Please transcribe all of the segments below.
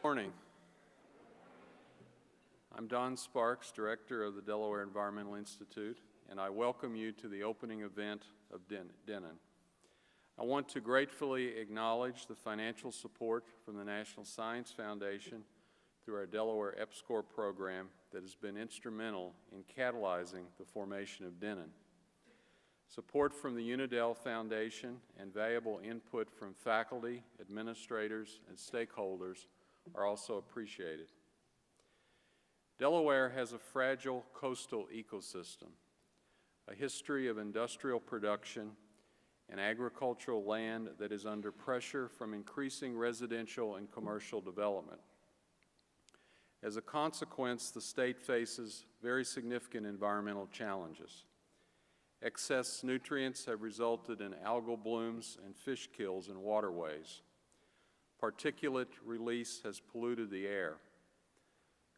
Morning. I'm Don Sparks, Director of the Delaware Environmental Institute, and I welcome you to the opening event of DENIN. I want to gratefully acknowledge the financial support from the National Science Foundation through our Delaware EPSCoR program that has been instrumental in catalyzing the formation of DENIN. Support from the Unidel Foundation and valuable input from faculty, administrators, and stakeholders are also appreciated. Delaware has a fragile coastal ecosystem, a history of industrial production, and agricultural land that is under pressure from increasing residential and commercial development. As a consequence, the state faces very significant environmental challenges. Excess nutrients have resulted in algal blooms and fish kills in waterways. Particulate release has polluted the air.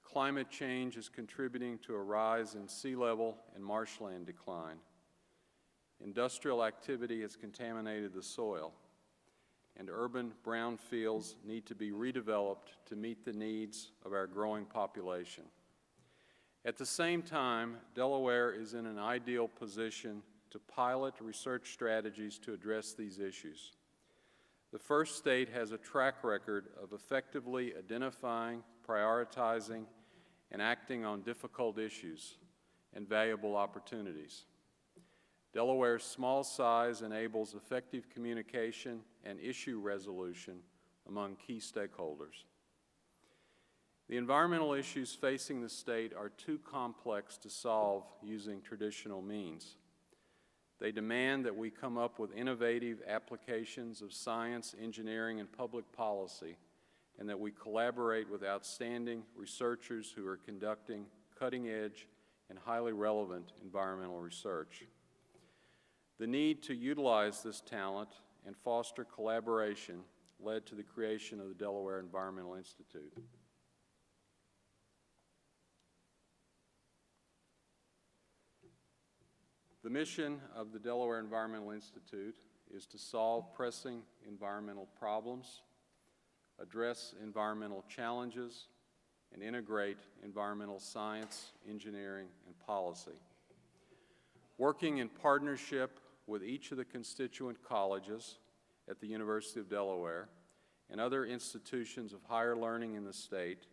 Climate change is contributing to a rise in sea level and marshland decline. Industrial activity has contaminated the soil, and urban brownfields need to be redeveloped to meet the needs of our growing population. At the same time, Delaware is in an ideal position to pilot research strategies to address these issues. The first state has a track record of effectively identifying, prioritizing, and acting on difficult issues and valuable opportunities. Delaware's small size enables effective communication and issue resolution among key stakeholders. The environmental issues facing the state are too complex to solve using traditional means. They demand that we come up with innovative applications of science, engineering, and public policy, and that we collaborate with outstanding researchers who are conducting cutting-edge and highly relevant environmental research. The need to utilize this talent and foster collaboration led to the creation of the Delaware Environmental Institute. The mission of the Delaware Environmental Institute is to solve pressing environmental problems, address environmental challenges, and integrate environmental science, engineering, and policy. Working in partnership with each of the constituent colleges at the University of Delaware and other institutions of higher learning in the state,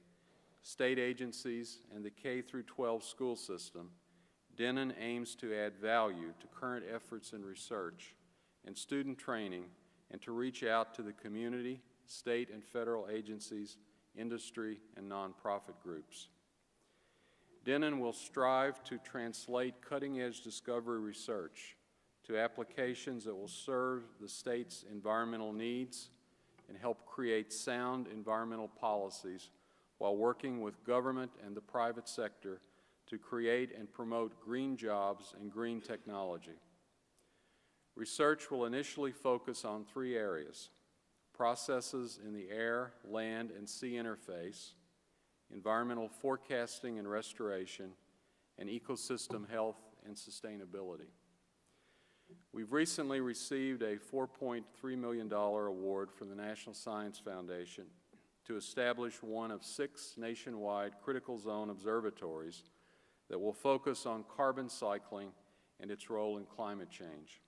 state agencies, and the K-12 school system, DENIN aims to add value to current efforts in research and student training and to reach out to the community, state and federal agencies, industry, and nonprofit groups. DENIN will strive to translate cutting-edge discovery research to applications that will serve the state's environmental needs and help create sound environmental policies while working with government and the private sector to create and promote green jobs and green technology. Research will initially focus on three areas: processes in the air, land, and sea interface, environmental forecasting and restoration, and ecosystem health and sustainability. We've recently received a $4.3 million award from the National Science Foundation to establish one of 6 nationwide critical zone observatories that will focus on carbon cycling and its role in climate change.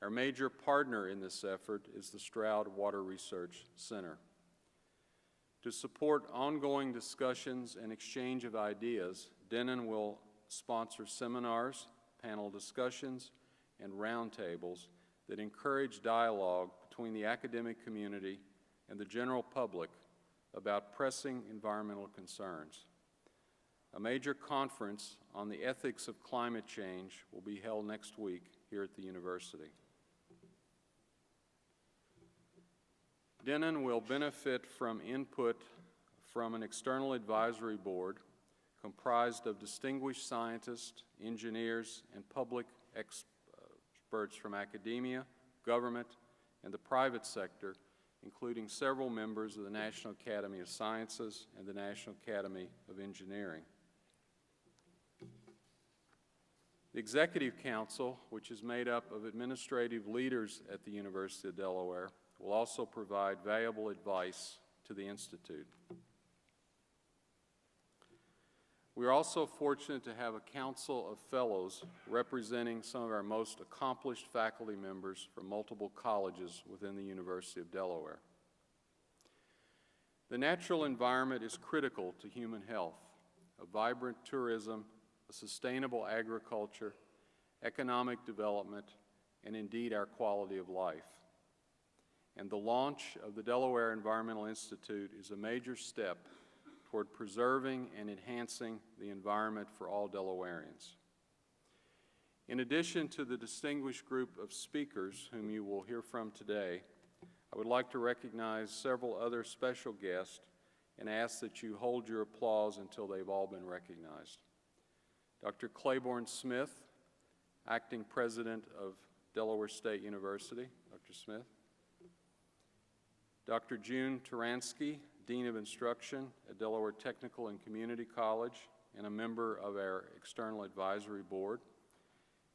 Our major partner in this effort is the Stroud Water Research Center. To support ongoing discussions and exchange of ideas, DENIN will sponsor seminars, panel discussions, and roundtables that encourage dialogue between the academic community and the general public about pressing environmental concerns. A major conference on the ethics of climate change will be held next week here at the university. DENIN will benefit from input from an external advisory board comprised of distinguished scientists, engineers, and public experts from academia, government, and the private sector, including several members of the National Academy of Sciences and the National Academy of Engineering. The Executive Council, which is made up of administrative leaders at the University of Delaware, will also provide valuable advice to the Institute. We are also fortunate to have a council of fellows representing some of our most accomplished faculty members from multiple colleges within the University of Delaware. The natural environment is critical to human health. A vibrant tourism, a sustainable agriculture, economic development, and indeed our quality of life. And the launch of the Delaware Environmental Institute is a major step toward preserving and enhancing the environment for all Delawareans. In addition to the distinguished group of speakers whom you will hear from today, I would like to recognize several other special guests and ask that you hold your applause until they've all been recognized. Dr. Claiborne Smith, Acting President of Delaware State University. Dr. Smith. Dr. June Turansky, Dean of Instruction at Delaware Technical and Community College and a member of our External Advisory Board.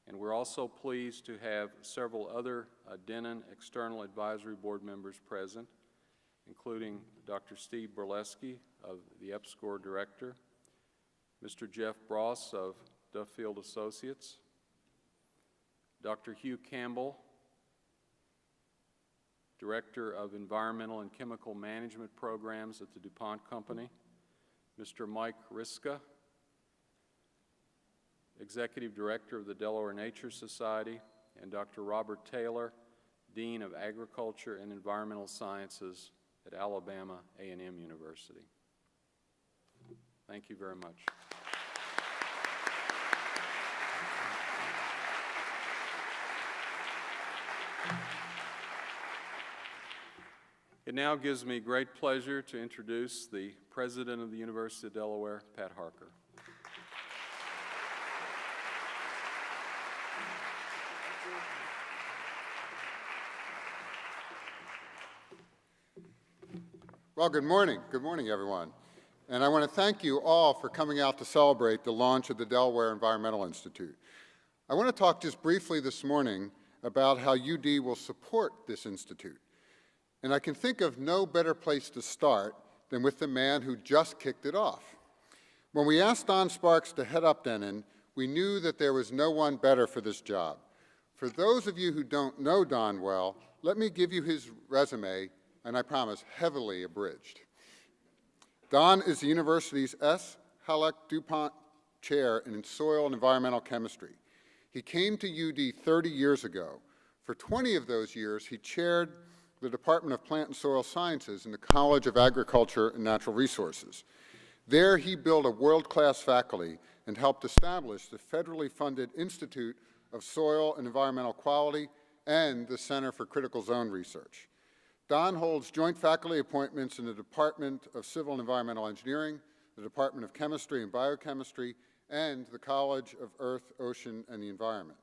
And we're also pleased to have several other DENIN External Advisory Board members present, including Dr. Steve Berleski of the EPSCoR Director, Mr. Jeff Bross of Duffield Associates, Dr. Hugh Campbell, Director of Environmental and Chemical Management Programs at the DuPont Company, Mr. Mike Riska, Executive Director of the Delaware Nature Society, and Dr. Robert Taylor, Dean of Agriculture and Environmental Sciences at Alabama A&M University. Thank you very much. It now gives me great pleasure to introduce the President of the University of Delaware, Pat Harker. Well, good morning. Good morning, everyone. And I want to thank you all for coming out to celebrate the launch of the Delaware Environmental Institute. I want to talk just briefly this morning about how UD will support this institute. And I can think of no better place to start than with the man who just kicked it off. When we asked Don Sparks to head up DENIN, we knew that there was no one better for this job. For those of you who don't know Don well, let me give you his resume, and I promise, heavily abridged. Don is the university's S. Halleck DuPont Chair in Soil and Environmental Chemistry. He came to UD 30 years ago. For 20 of those years, he chaired the Department of Plant and Soil Sciences in the College of Agriculture and Natural Resources. There he built a world-class faculty and helped establish the federally funded Institute of Soil and Environmental Quality and the Center for Critical Zone Research. Don holds joint faculty appointments in the Department of Civil and Environmental Engineering, the Department of Chemistry and Biochemistry, and the College of Earth, Ocean, and the Environment.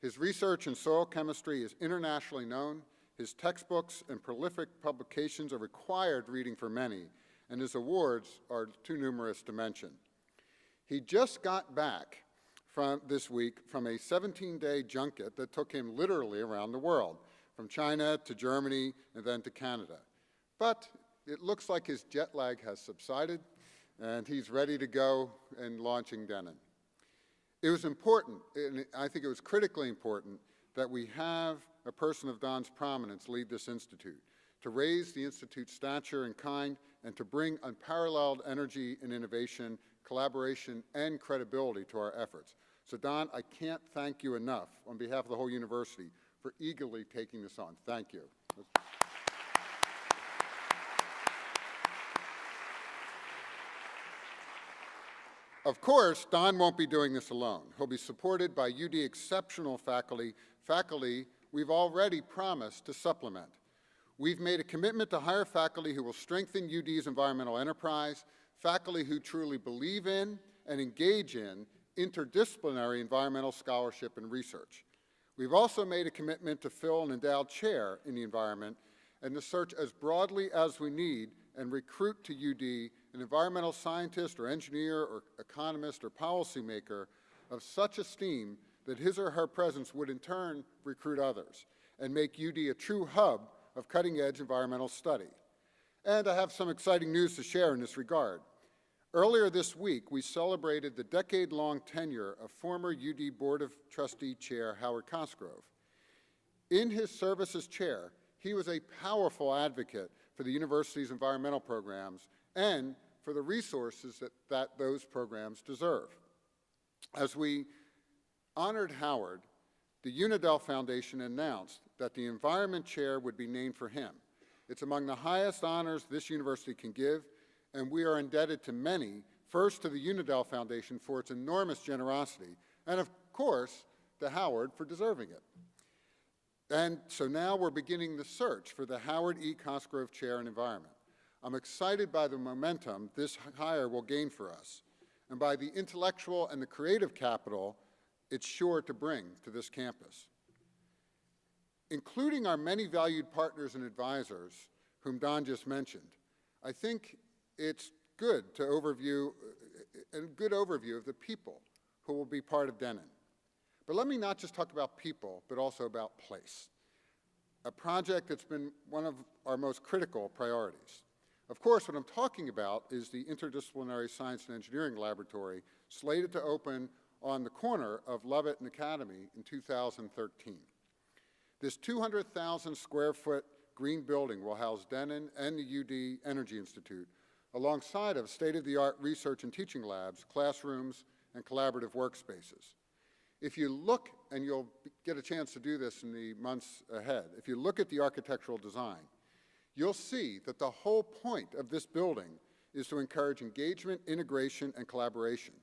His research in soil chemistry is internationally known. His textbooks and prolific publications are required reading for many, and his awards are too numerous to mention. He just got back this week from a 17-day junket that took him literally around the world, from China to Germany and then to Canada. But it looks like his jet lag has subsided, and he's ready to go and launching DENIN. It was important, and I think it was critically important, that we have a person of Don's prominence lead this institute, to raise the institute's stature and kind, and to bring unparalleled energy and innovation, collaboration, and credibility to our efforts. So Don, I can't thank you enough on behalf of the whole university for eagerly taking this on. Thank you. Of course, Don won't be doing this alone. He'll be supported by UD exceptional faculty we've already promised to supplement. We've made a commitment to hire faculty who will strengthen UD's environmental enterprise, faculty who truly believe in and engage in interdisciplinary environmental scholarship and research. We've also made a commitment to fill an endowed chair in the environment and to search as broadly as we need and recruit to UD an environmental scientist or engineer or economist or policymaker of such esteem that his or her presence would in turn recruit others and make UD a true hub of cutting-edge environmental study. And I have some exciting news to share in this regard. Earlier this week, we celebrated the decade-long tenure of former UD Board of Trustee Chair Howard Cosgrove. In his service as chair, he was a powerful advocate for the university's environmental programs and for the resources that those programs deserve. As we honored Howard, the Unidel Foundation announced that the Environment Chair would be named for him. It's among the highest honors this university can give, and we are indebted to many, first to the Unidel Foundation for its enormous generosity, and of course, to Howard for deserving it. And so now we're beginning the search for the Howard E. Cosgrove Chair in Environment. I'm excited by the momentum this hire will gain for us, and by the intellectual and the creative capital it's sure to bring to this campus. Including our many valued partners and advisors, whom Don just mentioned, I think it's good to a good overview of the people who will be part of DENIN. But let me not just talk about people, but also about place, a project that's been one of our most critical priorities. Of course, what I'm talking about is the Interdisciplinary Science and Engineering Laboratory, slated to open on the corner of Lovett and Academy in 2013. This 200,000 square foot green building will house DENIN and the UD Energy Institute, alongside of state-of-the-art research and teaching labs, classrooms, and collaborative workspaces. If you look, and you'll get a chance to do this in the months ahead, if you look at the architectural design, you'll see that the whole point of this building is to encourage engagement, integration, and collaboration,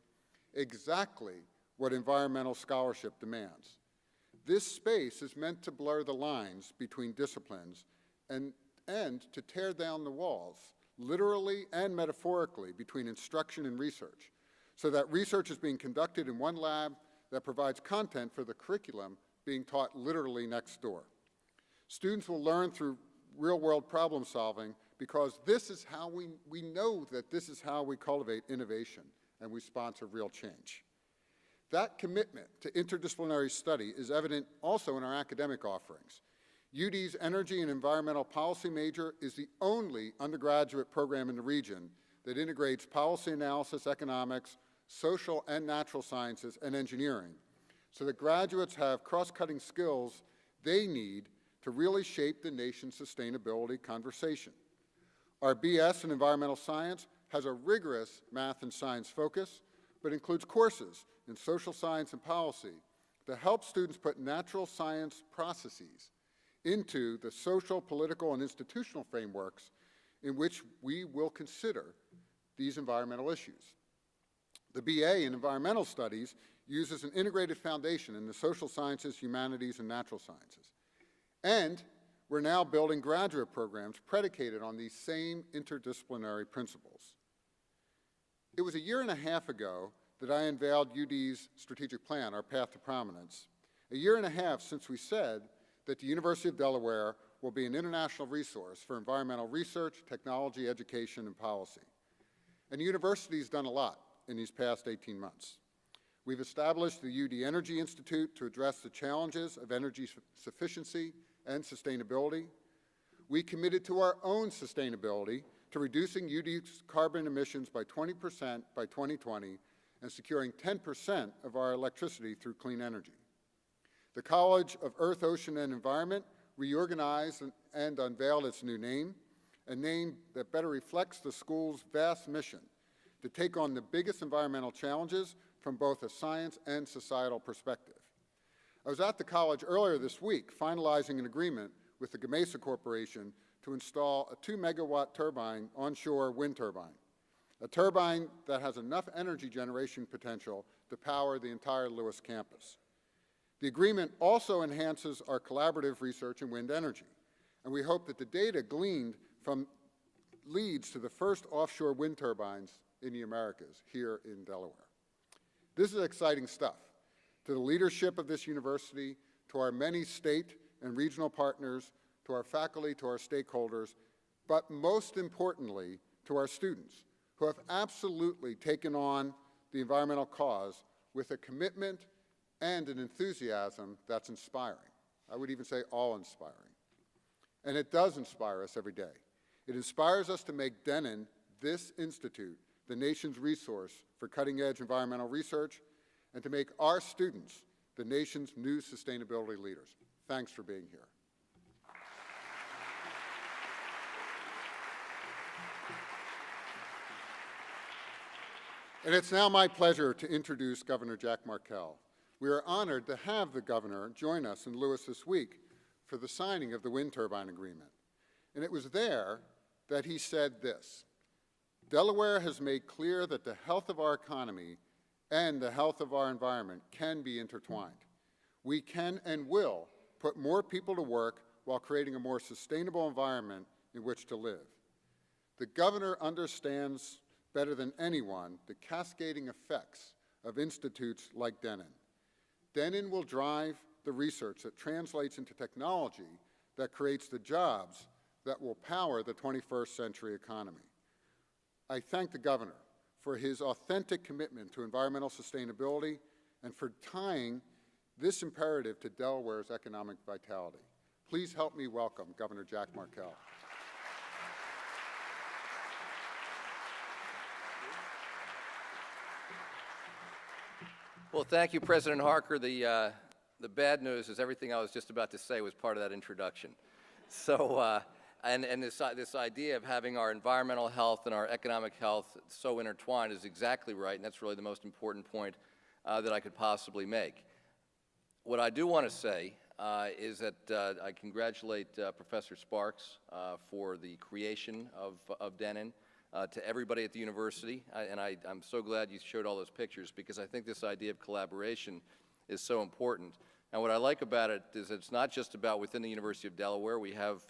exactly what environmental scholarship demands. This space is meant to blur the lines between disciplines and to tear down the walls, literally and metaphorically, between instruction and research, so that research is being conducted in one lab that provides content for the curriculum being taught literally next door. Students will learn through real-world problem solving because this is how we know that this is how we cultivate innovation and we sponsor real change. That commitment to interdisciplinary study is evident also in our academic offerings. UD's Energy and Environmental Policy major is the only undergraduate program in the region that integrates policy analysis, economics, social and natural sciences, and engineering, so that graduates have cross-cutting skills they need to really shape the nation's sustainability conversation. Our BS in environmental science has a rigorous math and science focus, but includes courses in social science and policy to help students put natural science processes into the social, political, and institutional frameworks in which we will consider these environmental issues. The BA in environmental studies uses an integrated foundation in the social sciences, humanities, and natural sciences. And we're now building graduate programs predicated on these same interdisciplinary principles. It was a year and a half ago that I unveiled UD's strategic plan, our path to prominence. A year and a half since we said that the University of Delaware will be an international resource for environmental research, technology, education, and policy. And the university's done a lot in these past 18 months. We've established the UD Energy Institute to address the challenges of energy sufficiency and sustainability. We committed to our own sustainability, to reducing UD's carbon emissions by 20% by 2020 and securing 10% of our electricity through clean energy. The College of Earth, Ocean, and Environment reorganized and unveiled its new name, a name that better reflects the school's vast mission to take on the biggest environmental challenges from both a science and societal perspective. I was at the college earlier this week finalizing an agreement with the Gamesa Corporation to install a 2-megawatt turbine onshore wind turbine, a turbine that has enough energy generation potential to power the entire Lewis campus. The agreement also enhances our collaborative research in wind energy, and we hope that the data gleaned from leads to the first offshore wind turbines in the Americas here in Delaware. This is exciting stuff. To the leadership of this university, to our many state and regional partners, to our faculty, to our stakeholders, but most importantly, to our students, who have absolutely taken on the environmental cause with a commitment and an enthusiasm that's inspiring. I would even say awe-inspiring. And it does inspire us every day. It inspires us to make DENIN, this institute, the nation's resource for cutting-edge environmental research, and to make our students the nation's new sustainability leaders. Thanks for being here. And it's now my pleasure to introduce Governor Jack Markell. We are honored to have the governor join us in Lewis this week for the signing of the wind turbine agreement. And it was there that he said this: Delaware has made clear that the health of our economy and the health of our environment can be intertwined. We can and will put more people to work while creating a more sustainable environment in which to live. The governor understands better than anyone the cascading effects of institutes like DENIN. DENIN will drive the research that translates into technology that creates the jobs that will power the 21st century economy. I thank the governor for his authentic commitment to environmental sustainability and for tying this imperative to Delaware's economic vitality. Please help me welcome Governor Jack Markell. Well, thank you, President Harker. The bad news is everything I was just about to say was part of that introduction. So, and this idea of having our environmental health and our economic health so intertwined is exactly right, and that's really the most important point that I could possibly make. What I do want to say is that I congratulate Professor Sparks for the creation of DENIN. To everybody at the university, I'm so glad you showed all those pictures because I think this idea of collaboration is so important. And what I like about it is it's not just about within the University of Delaware. We have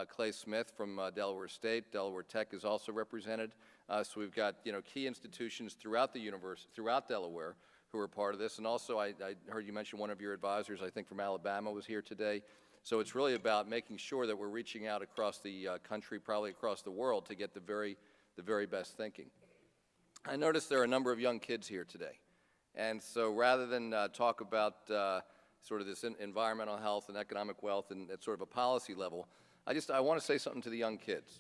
Clay Smith from Delaware State. Delaware Tech is also represented. So we've got key institutions throughout the university, throughout Delaware, who are part of this. And also I heard you mention one of your advisors, I think from Alabama, was here today. So it's really about making sure that we're reaching out across the country, probably across the world, to get the very best thinking. I noticed there are a number of young kids here today. And so rather than talk about sort of this environmental health and economic wealth and at sort of a policy level, I want to say something to the young kids.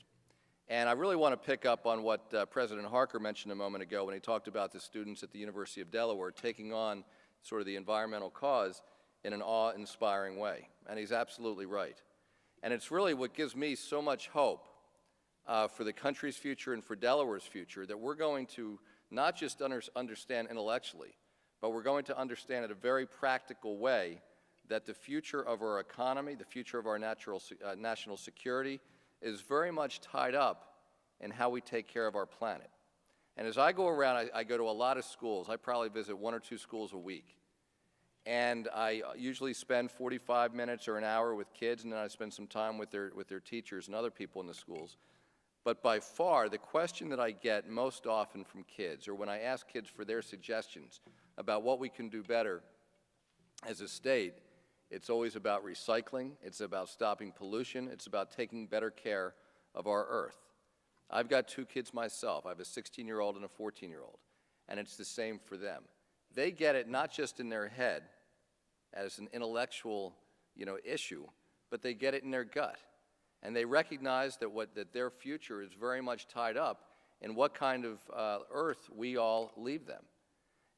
And I really want to pick up on what President Harker mentioned a moment ago when he talked about the students at the University of Delaware taking on sort of the environmental cause in an awe-inspiring way. And he's absolutely right. And it's really what gives me so much hope for the country's future and for Delaware's future, that we're going to not just understand intellectually, but we're going to understand in a very practical way that the future of our economy, the future of our national security is very much tied up in how we take care of our planet. And as I go around, I go to a lot of schools. I probably visit 1 or 2 schools a week. And I usually spend 45 minutes or an hour with kids, and then I spend some time with their teachers and other people in the schools. But by far, the question that I get most often from kids, or when I ask kids for their suggestions about what we can do better as a state, it's always about recycling, it's about stopping pollution, it's about taking better care of our earth. I've got 2 kids myself. I have a 16-year-old and a 14-year-old, and it's the same for them. They get it not just in their head as an intellectual, issue, but they get it in their gut. And they recognize that their future is very much tied up in what kind of earth we all leave them.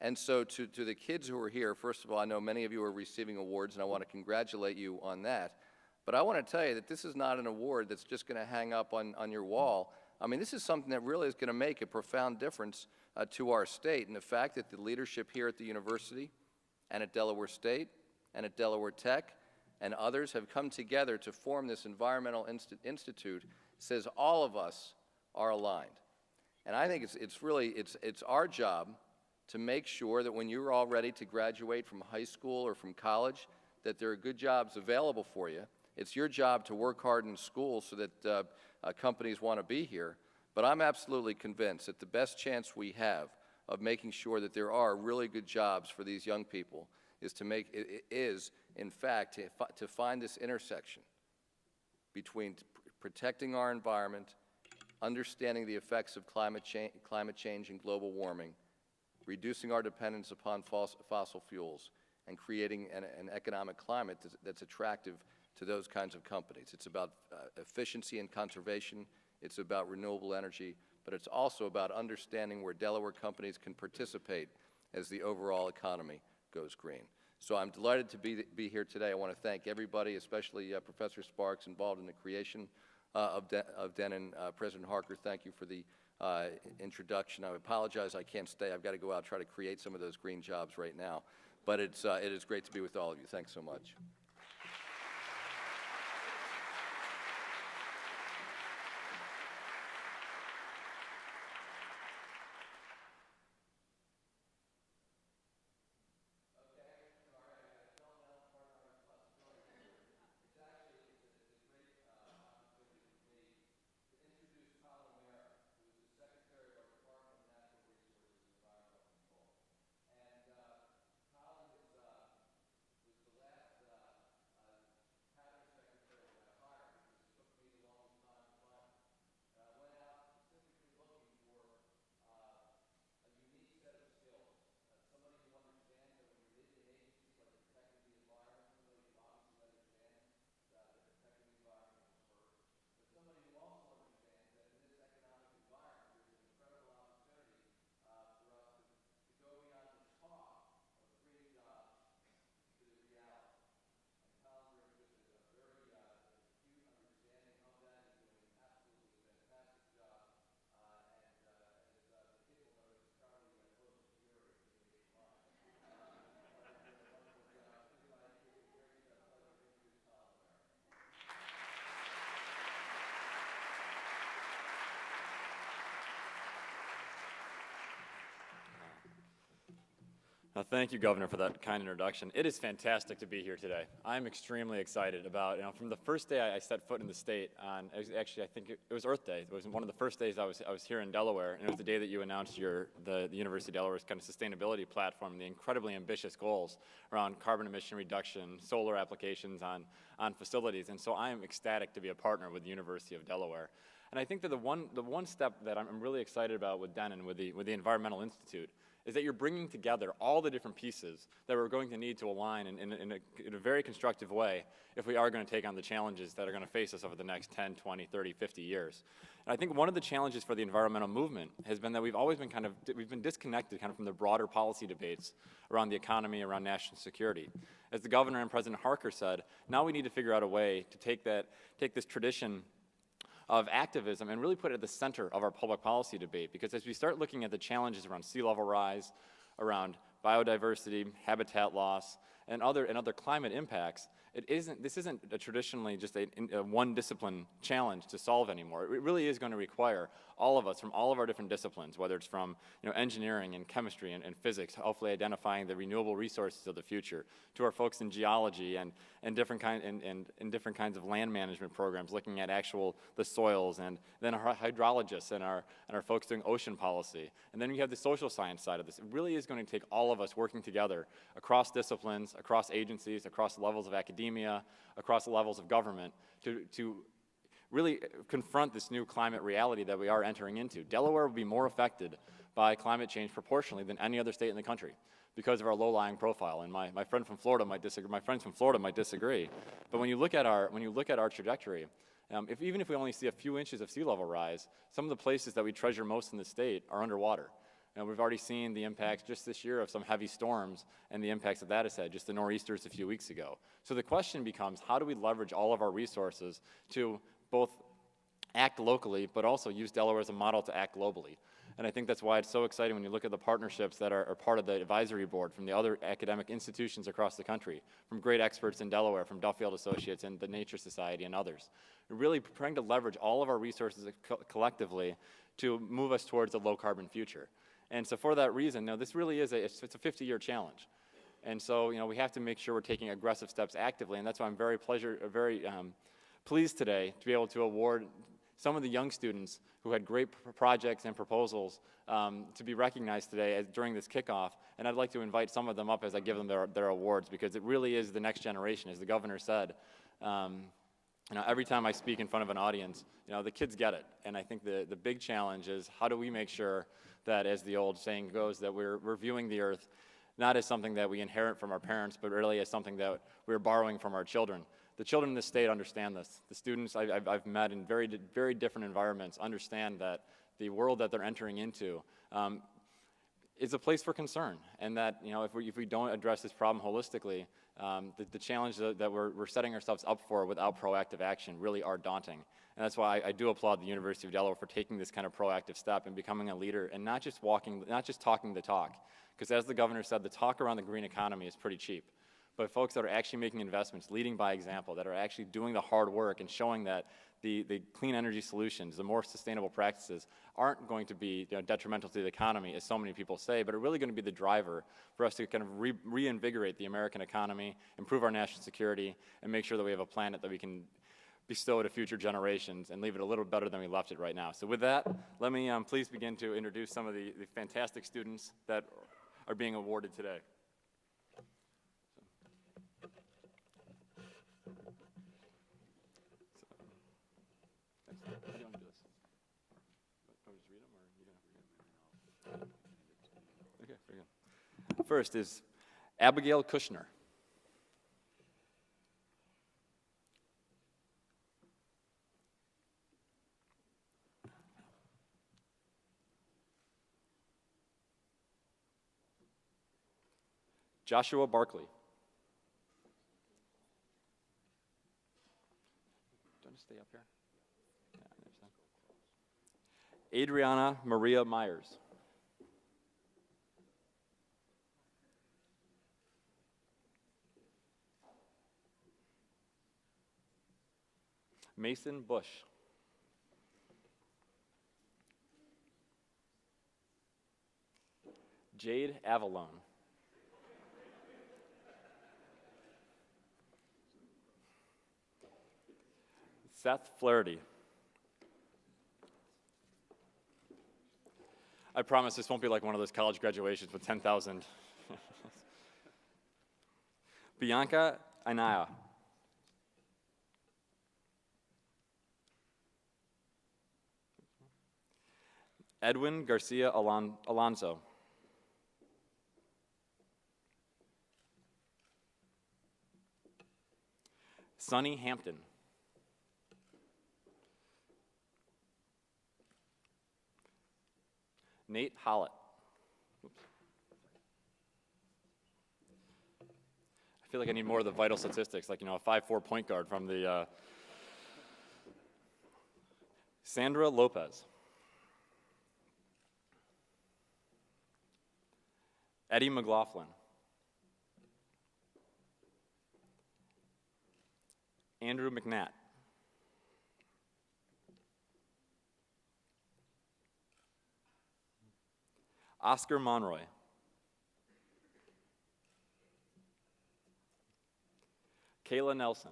And so to the kids who are here, first of all, I know many of you are receiving awards, and I want to congratulate you on that. But I want to tell you that this is not an award that's just going to hang up on your wall. I mean, this is something that really is going to make a profound difference to our state. And the fact that the leadership here at the university and at Delaware State and at Delaware Tech and others have come together to form this environmental institute says all of us are aligned. And I think it's our job to make sure that when you're all ready to graduate from high school or from college, that there are good jobs available for you. It's your job to work hard in school so that companies want to be here. But I'm absolutely convinced that the best chance we have of making sure that there are really good jobs for these young people is in fact, to find this intersection between protecting our environment, understanding the effects of climate change and global warming, reducing our dependence upon fossil fuels, and creating an economic climate that's attractive to those kinds of companies. It's about efficiency and conservation. it's about renewable energy, but it's also about understanding where Delaware companies can participate as the overall economy goes green. So I'm delighted to be here today. I want to thank everybody, especially Professor Sparks, involved in the creation of DENIN. President Harker, thank you for the introduction. I apologize I can't stay. I've got to go out and try to create some of those green jobs right now. But it is great to be with all of you. Thanks so much. Thank you, Governor, for that kind introduction. It is fantastic to be here today. I'm extremely excited about, from the first day I set foot in the state on, actually, I think it was Earth Day. It was one of the first days I was here in Delaware, and it was the day that you announced the University of Delaware's kind of sustainability platform, the incredibly ambitious goals around carbon emission reduction, solar applications on facilities. And so I am ecstatic to be a partner with the University of Delaware. And I think that the one step that I'm really excited about with DENIN, with the Environmental Institute, is that you're bringing together all the different pieces that we're going to need to align in a very constructive way if we are going to take on the challenges that are going to face us over the next 10, 20, 30, 50 years. And I think one of the challenges for the environmental movement has been that we've always been we've been disconnected from the broader policy debates around the economy, around national security. As the Governor and President Harker said, now we need to figure out a way to take this tradition of activism and really put it at the center of our public policy debate, because as we start looking at the challenges around sea level rise, around biodiversity, habitat loss, and other climate impacts, this isn't traditionally just a one discipline challenge to solve anymore. It really is going to require all of us from all of our different disciplines, whether it's from engineering and chemistry and physics, hopefully identifying the renewable resources of the future, to our folks in geology and different kinds of land management programs, looking at the soils, and then our hydrologists and our folks doing ocean policy. And then we have the social science side of this. It really is going to take all of us working together across disciplines, across agencies, across levels of academia, across levels of government to really confront this new climate reality that we are entering into. Delaware will be more affected by climate change proportionally than any other state in the country because of our low-lying profile. And my friend from Florida might disagree. My friends from Florida might disagree. But when you look at our trajectory, even if we only see a few inches of sea level rise, some of the places that we treasure most in the state are underwater. We've already seen the impacts just this year of some heavy storms and the impacts that has had, just the nor'easters a few weeks ago. So the question becomes, how do we leverage all of our resources to both act locally, but also use Delaware as a model to act globally? And I think that's why it's so exciting when you look at the partnerships that are part of the advisory board from the other academic institutions across the country, from great experts in Delaware, from Duffield Associates and the Nature Society and others. We're really trying to leverage all of our resources collectively to move us towards a low-carbon future. And so for that reason, this really is it's a 50-year challenge. And so, we have to make sure we're taking aggressive steps actively, and that's why I'm very pleased today to be able to award some of the young students who had great projects and proposals to be recognized today during this kickoff. And I'd like to invite some of them up as I give them their awards, because it really is the next generation. As the Governor said, every time I speak in front of an audience, the kids get it. And I think the big challenge is, how do we make sure that, as the old saying goes, that we're viewing the earth not as something that we inherit from our parents, but really as something that we're borrowing from our children. the children in this state understand this. The students I've met in very different environments understand that the world that they're entering into is a place for concern, and that, you know, if we don't address this problem holistically, the challenge that we're setting ourselves up for without proactive action really are daunting. And that's why I do applaud the University of Delaware for taking this kind of proactive step and becoming a leader and not just talking the talk. Because as the governor said, the talk around the green economy is pretty cheap. But folks that are actually making investments, leading by example, that are actually doing the hard work and showing that the clean energy solutions, the more sustainable practices aren't going to be, you know, detrimental to the economy, as so many people say, but are really going to be the driver for us to kind of reinvigorate the American economy, improve our national security, and make sure that we have a planet that we can bestow to future generations and leave it a little better than we left it right now. So with that, let me please begin to introduce some of the fantastic students that are being awarded today. How do you want to do this? Can we just read them, or you gonna read them? Okay, very good. First is Abigail Kushner. Joshua Barkley. Do I just stay up here? Yeah, I understand. Adriana Maria Myers. Mason Bush. Jade Avalone. Seth Flaherty. I promise this won't be like one of those college graduations with 10,000. Bianca Anaya. Edwin Garcia Alonso. Sonny Hampton. Nate Hollett. I feel like I need more of the vital statistics, like, you know, a 5'4" point guard from the Sandra Lopez. Eddie McLaughlin. Andrew McNatt. Oscar Monroy. Kayla Nelson.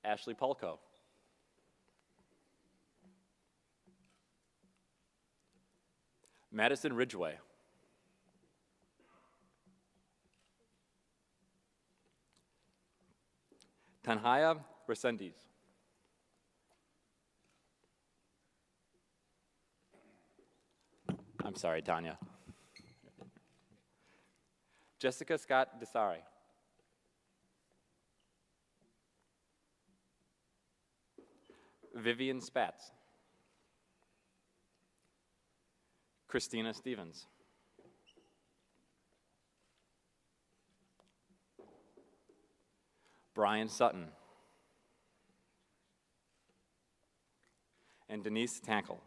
Ashley Polko. Madison Ridgway. Tanhaya Resendiz. I'm sorry, Tanya. Jessica Scott Desari. Vivian Spatz. Christina Stevens. Brian Sutton. And Denise Tankle.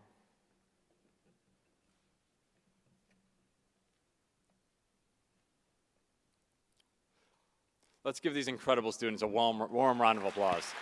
Let's give these incredible students a warm round of applause.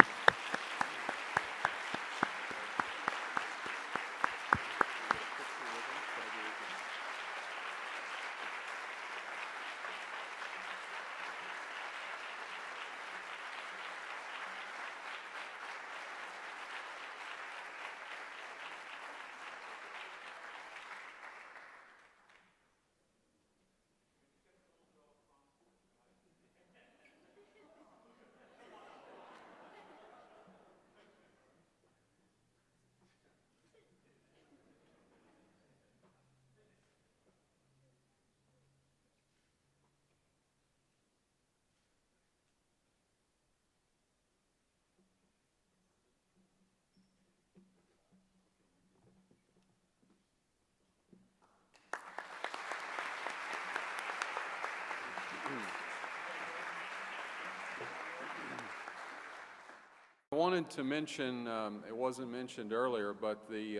wanted to mention, it wasn't mentioned earlier, but the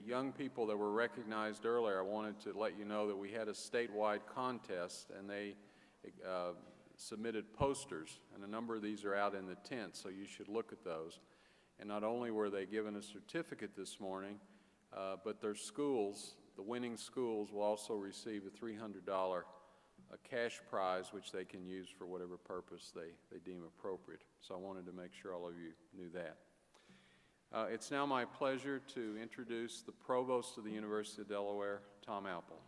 young people that were recognized earlier, I wanted to let you know that we had a statewide contest, and they submitted posters, and a number of these are out in the tent, so you should look at those. And not only were they given a certificate this morning, but their schools, the winning schools, will also receive a $300 cash prize, which they can use for whatever purpose they deem appropriate. So I wanted to make sure all of you knew that. It's now my pleasure to introduce the Provost of the University of Delaware, Tom Apple.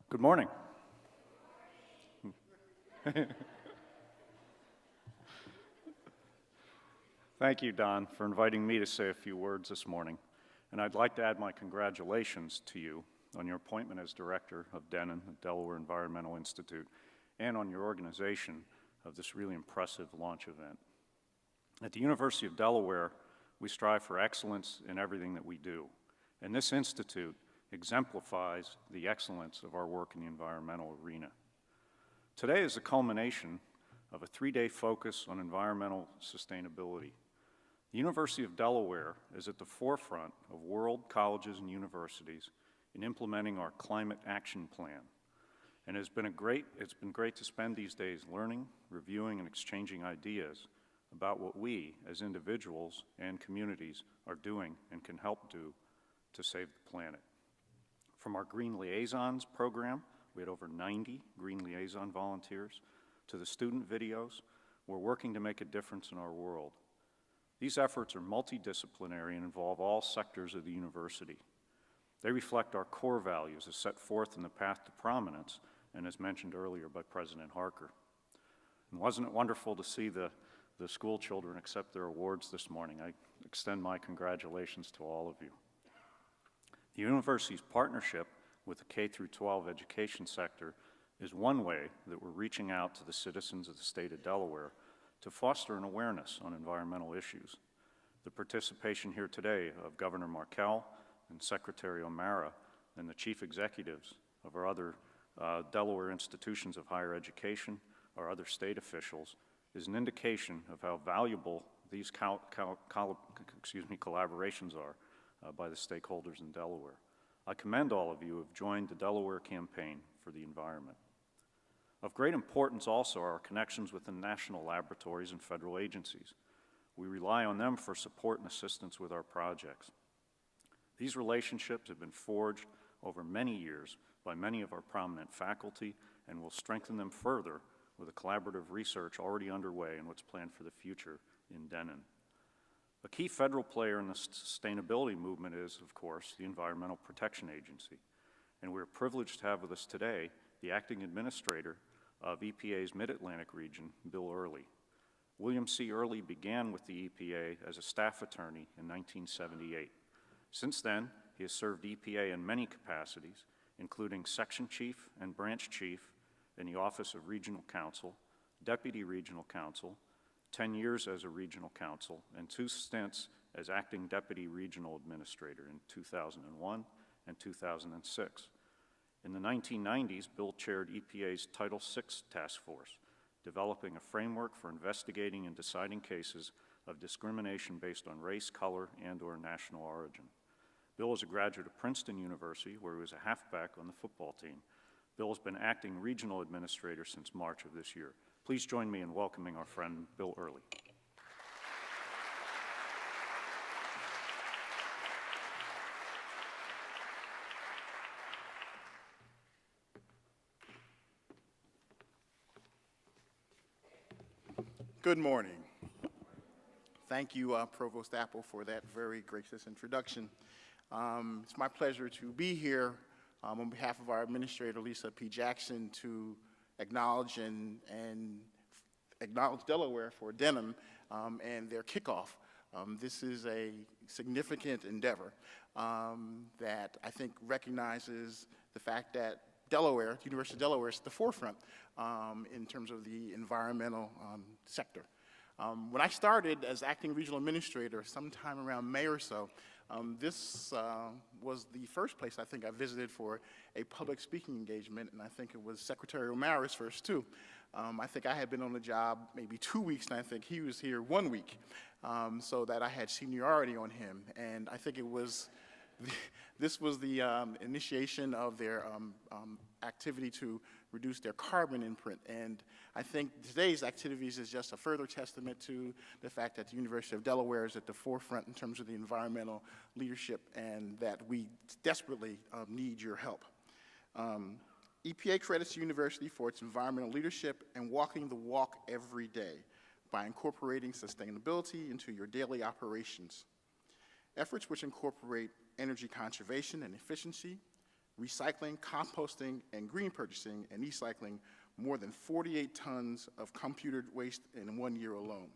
Good morning. Thank you, Don, for inviting me to say a few words this morning. And I'd like to add my congratulations to you on your appointment as director of DENIN, the Delaware Environmental Institute, and on your organization of this really impressive launch event. At the University of Delaware, we strive for excellence in everything that we do. And this institute exemplifies the excellence of our work in the environmental arena. Today is the culmination of a 3-day focus on environmental sustainability. The University of Delaware is at the forefront of world colleges and universities in implementing our climate action plan. And it's been great to spend these days learning, reviewing, and exchanging ideas about what we as individuals and communities are doing and can help do to save the planet. From our Green Liaisons program, we had over 90 Green Liaison volunteers, to the student videos, we're working to make a difference in our world. These efforts are multidisciplinary and involve all sectors of the university. They reflect our core values as set forth in the Path to Prominence and as mentioned earlier by President Harker. And wasn't it wonderful to see the school children accept their awards this morning? I extend my congratulations to all of you. The university's partnership with the K-12 education sector is one way that we're reaching out to the citizens of the state of Delaware to foster an awareness on environmental issues. The participation here today of Governor Markell and Secretary O'Mara and the chief executives of our other Delaware institutions of higher education, our other state officials, is an indication of how valuable these collaborations are by the stakeholders in Delaware. I commend all of you who have joined the Delaware Campaign for the Environment. Of great importance also are our connections with the national laboratories and federal agencies. We rely on them for support and assistance with our projects. These relationships have been forged over many years by many of our prominent faculty, and will strengthen them further with a collaborative research already underway and what's planned for the future in Denin. A key federal player in the sustainability movement is, of course, the Environmental Protection Agency. And we're privileged to have with us today the acting administrator of EPA's Mid-Atlantic region, Bill Early. William C. Early began with the EPA as a staff attorney in 1978. Since then, he has served EPA in many capacities, including section chief and branch chief in the Office of Regional Counsel, deputy regional counsel, 10 years as a regional counsel, and 2 stints as acting deputy regional administrator in 2001 and 2006. In the 1990s, Bill chaired EPA's Title VI task force, developing a framework for investigating and deciding cases of discrimination based on race, color, and/or national origin. Bill is a graduate of Princeton University, where he was a halfback on the football team. Bill has been acting regional administrator since March of this year. Please join me in welcoming our friend, Bill Early. Good morning. Thank you, Provost Apple, for that very gracious introduction. It's my pleasure to be here on behalf of our administrator, Lisa P. Jackson, to acknowledge and acknowledge Delaware for DENIN and their kickoff. This is a significant endeavor that I think recognizes the fact that Delaware, the University of Delaware, is at the forefront in terms of the environmental sector. When I started as acting regional administrator sometime around May or so, this was the first place I think I visited for a public speaking engagement, and I think it was Secretary O'Mara's first too. I think I had been on the job maybe 2 weeks, and I think he was here 1 week, so that I had seniority on him. And I think it was, this was the initiation of their activity to reduce their carbon imprint. And I think today's activities is just a further testament to the fact that the University of Delaware is at the forefront in terms of the environmental leadership, and that we desperately need your help. EPA credits the university for its environmental leadership and walking the walk every day by incorporating sustainability into your daily operations. Efforts which incorporate energy conservation and efficiency, recycling, composting, and green purchasing, and e-cycling more than 48 tons of computed waste in 1 year alone.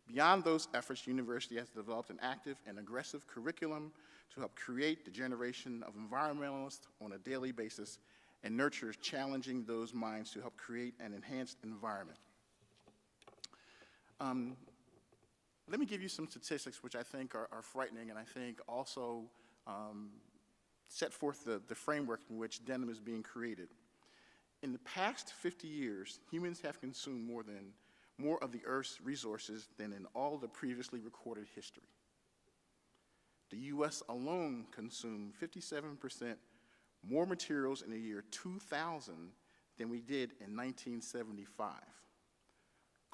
Beyond those efforts, the university has developed an active and aggressive curriculum to help create the generation of environmentalists on a daily basis and nurtures challenging those minds to help create an enhanced environment. Let me give you some statistics which I think are frightening, and I think also set forth the framework in which DENIN is being created. In the past 50 years, humans have consumed more of the Earth's resources than in all the previously recorded history. The US alone consumed 57% more materials in the year 2000 than we did in 1975.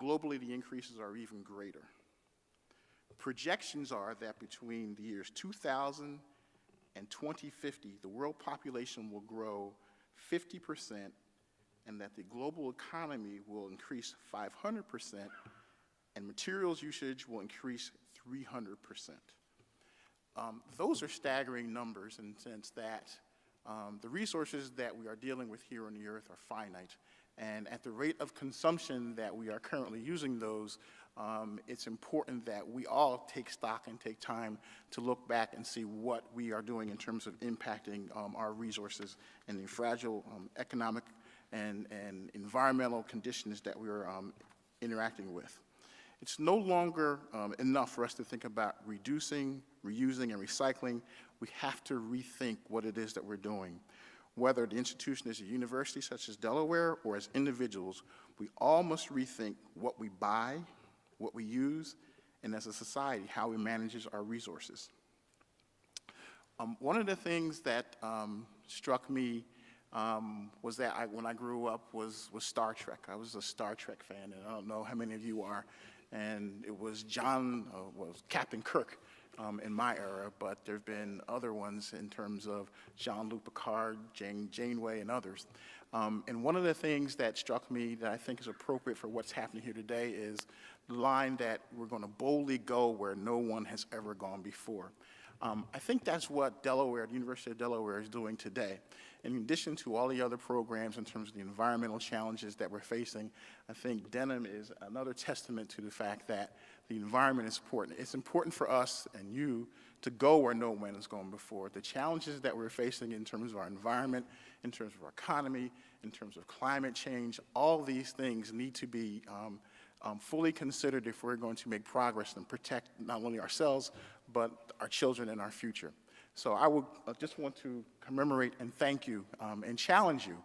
Globally, the increases are even greater. Projections are that between the years 2000 and 2050, the world population will grow 50%, and that the global economy will increase 500%, and materials usage will increase 300%. Those are staggering numbers in the sense that the resources that we are dealing with here on the earth are finite, and at the rate of consumption that we are currently using those, it's important that we all take stock and take time to look back and see what we are doing in terms of impacting our resources and the fragile economic and environmental conditions that we are interacting with. It's no longer enough for us to think about reducing, reusing, and recycling. We have to rethink what it is that we're doing. Whether the institution is a university such as Delaware or as individuals, we all must rethink what we buy, what we use, and as a society, how we manage our resources. One of the things that struck me was that when I grew up was Star Trek. I was a Star Trek fan, and I don't know how many of you are. And it was Captain Kirk in my era, but there have been other ones in terms of Jean-Luc Picard, Janeway, and others. And one of the things that struck me that I think is appropriate for what's happening here today is the line that we're going to boldly go where no one has ever gone before. I think that's what Delaware, the University of Delaware, is doing today. In addition to all the other programs in terms of the environmental challenges that we're facing, I think DENIN is another testament to the fact that the environment is important. It's important for us and you to go where no one has gone before. The challenges that we're facing in terms of our environment, in terms of our economy, in terms of climate change, all these things need to be fully considered if we're going to make progress and protect not only ourselves, but our children and our future. So I would just want to commemorate and thank you and challenge you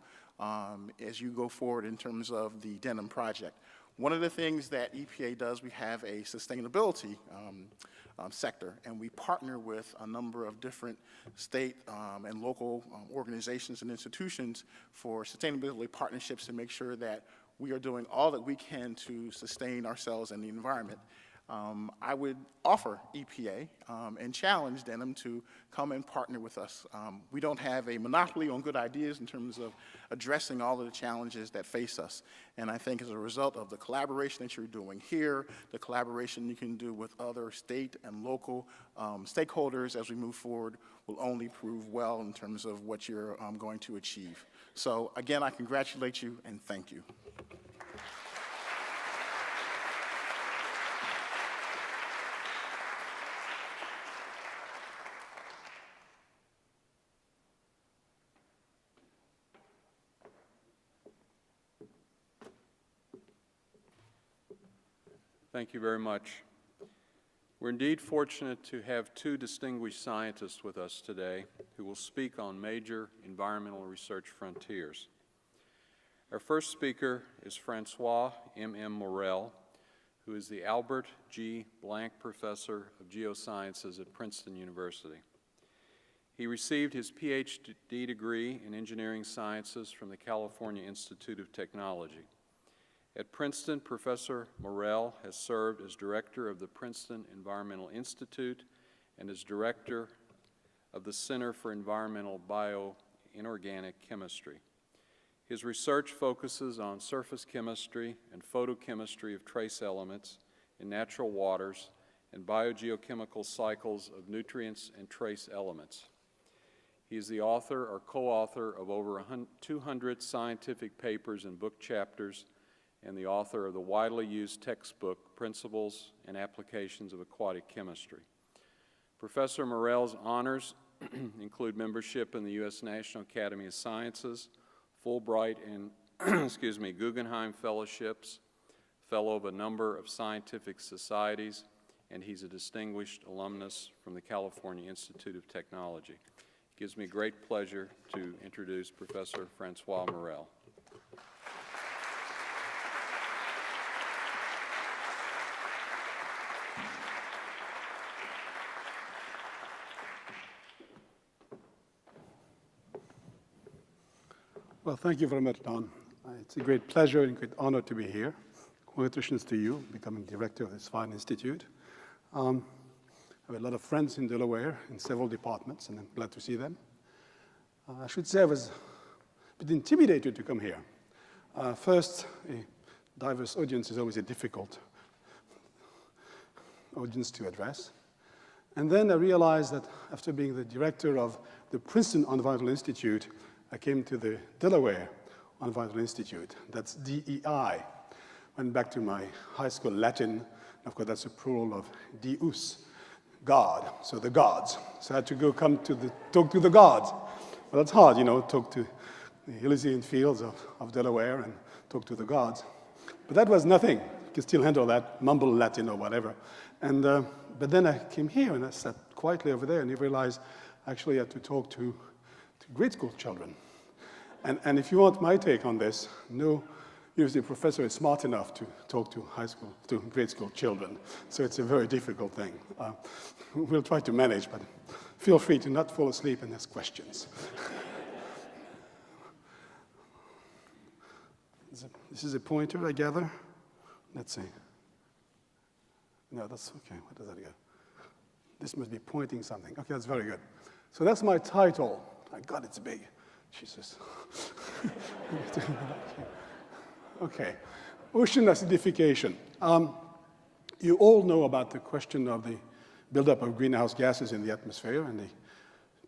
as you go forward in terms of the DENIN project. One of the things that EPA does, we have a sustainability sector, and we partner with a number of different state and local organizations and institutions for sustainability partnerships to make sure that we are doing all that we can to sustain ourselves and the environment. I would offer EPA and challenge DENIN to come and partner with us. We don't have a monopoly on good ideas in terms of addressing all of the challenges that face us. And I think as a result of the collaboration that you're doing here, the collaboration you can do with other state and local stakeholders as we move forward will only prove well in terms of what you're going to achieve. So again, I congratulate you and thank you. Thank you very much. We're indeed fortunate to have two distinguished scientists with us today who will speak on major environmental research frontiers. Our first speaker is Francois M.M. Morel, who is the Albert G. Blank Professor of Geosciences at Princeton University. He received his PhD degree in engineering sciences from the California Institute of Technology. At Princeton, Professor Morel has served as director of the Princeton Environmental Institute and as director of the Center for Environmental Bioinorganic Chemistry. His research focuses on surface chemistry and photochemistry of trace elements in natural waters and biogeochemical cycles of nutrients and trace elements. He is the author or co-author of over 200 scientific papers and book chapters and the author of the widely used textbook, Principles and Applications of Aquatic Chemistry. Professor Morel's honors include membership in the U.S. National Academy of Sciences, Fulbright and Guggenheim Fellowships, fellow of a number of scientific societies, and he's a distinguished alumnus from the California Institute of Technology. It gives me great pleasure to introduce Professor Francois Morel. Well, thank you very much, Don. It's a great pleasure and great honor to be here. Congratulations to you, becoming director of this fine institute. I have a lot of friends in Delaware in several departments, and I'm glad to see them. I should say I was a bit intimidated to come here. First, a diverse audience is always a difficult audience to address. And then I realized that after being the director of the Princeton Environmental Institute, I came to the Delaware Environmental Institute. That's DEI. Went back to my high school Latin. Of course, that's a plural of Deus, God, so the gods. So I had to come to talk to the gods. Well, that's hard, you know, talk to the Elysian fields of Delaware and talk to the gods. But that was nothing. You can still handle that, mumble Latin or whatever. And but then I came here and I sat quietly over there and I realized actually I had to talk to grade school children. And if you want my take on this, no university professor is smart enough to talk to grade school children. So it's a very difficult thing. We'll try to manage, but feel free to not fall asleep and ask questions. This is a pointer, I gather. Let's see. No, that's okay. What does that go? This must be pointing something. Okay, that's very good. So that's my title. My God, it's big. Jesus. Okay. Ocean acidification. You all know about the question of the buildup of greenhouse gases in the atmosphere and the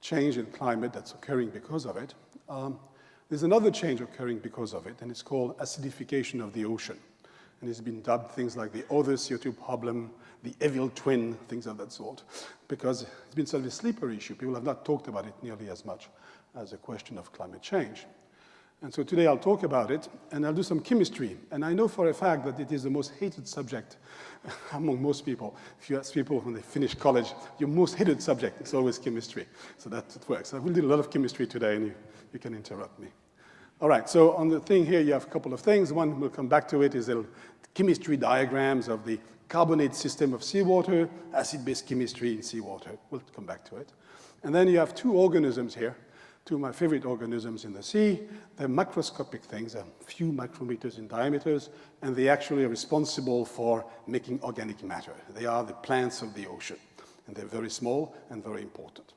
change in climate that's occurring because of it. There's another change occurring because of it, and it's called acidification of the ocean. And it's been dubbed things like the other CO2 problem, the evil twin, things of that sort, because it's been sort of a sleeper issue. People have not talked about it nearly as much as a question of climate change. And so today I'll talk about it, and I'll do some chemistry. And I know for a fact that it is the most hated subject among most people. If you ask people when they finish college, your most hated subject is always chemistry. So that it works. I will do a lot of chemistry today, and you can interrupt me. All right, so on the thing here, you have a couple of things. One, we'll come back to it, is the chemistry diagrams of the carbonate system of seawater, acid-base chemistry in seawater. We'll come back to it. And then you have two organisms here, two of my favorite organisms in the sea. They're macroscopic things, a few micrometers in diameters, and they actually are responsible for making organic matter. They are the plants of the ocean, and they're very small and very important.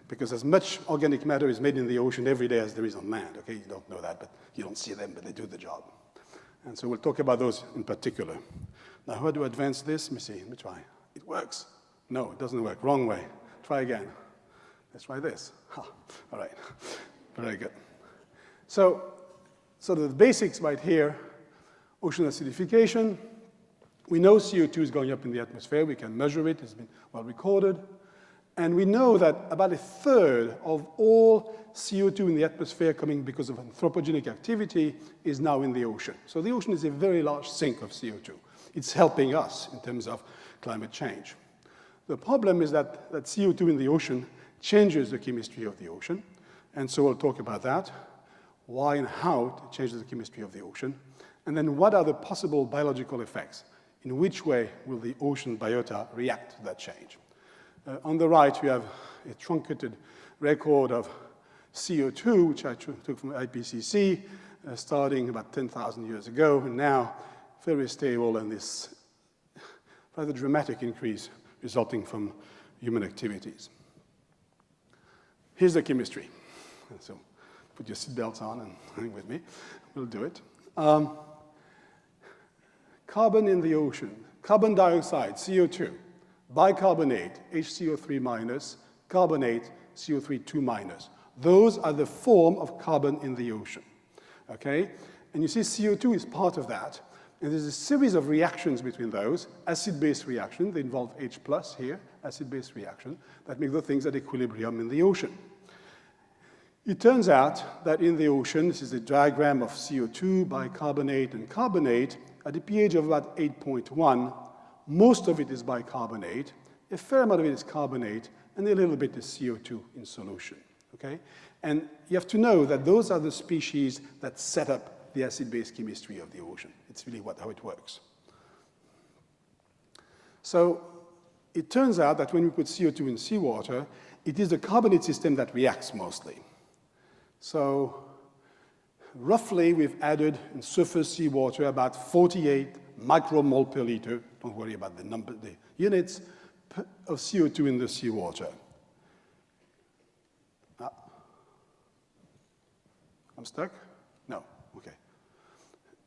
Because as much organic matter is made in the ocean every day as there is on land. Okay, you don't know that, but you don't see them, but they do the job. And so we'll talk about those in particular. Now, how do I advance this? Let me see, let me try. It works. No, it doesn't work. Wrong way. Try again. Let's try this. Ha. All right, very good. So the basics right here, ocean acidification. We know CO2 is going up in the atmosphere. We can measure it. It's been well recorded. And we know that about a third of all CO2 in the atmosphere coming because of anthropogenic activity is now in the ocean. So the ocean is a very large sink of CO2. It's helping us in terms of climate change. The problem is that CO2 in the ocean changes the chemistry of the ocean, and so we'll talk about that, why and how it changes the chemistry of the ocean, and then what are the possible biological effects? In which way will the ocean biota react to that change? On the right, we have a truncated record of CO2, which I took from IPCC, starting about 10,000 years ago, and now very stable, and this rather dramatic increase resulting from human activities. Here's the chemistry. So put your seatbelts on and hang with me. We'll do it. Carbon in the ocean, carbon dioxide, CO2, bicarbonate, HCO3 minus, carbonate, CO3 2 minus. Those are the form of carbon in the ocean, okay? And you see CO2 is part of that. And there's a series of reactions between those, acid-base reaction, they involve H+ here, acid-base reaction, that make the things at equilibrium in the ocean. It turns out that in the ocean, this is a diagram of CO2, bicarbonate, and carbonate, at a pH of about 8.1, most of it is bicarbonate, a fair amount of it is carbonate, and a little bit is CO2 in solution, okay? And you have to know that those are the species that set up the acid-base chemistry of the ocean. It's really how it works. So it turns out that when we put CO2 in seawater, it is the carbonate system that reacts mostly. So roughly, we've added in surface seawater about 48 micromole per liter, don't worry about the number, the units, of CO2 in the seawater. I'm stuck? No, okay.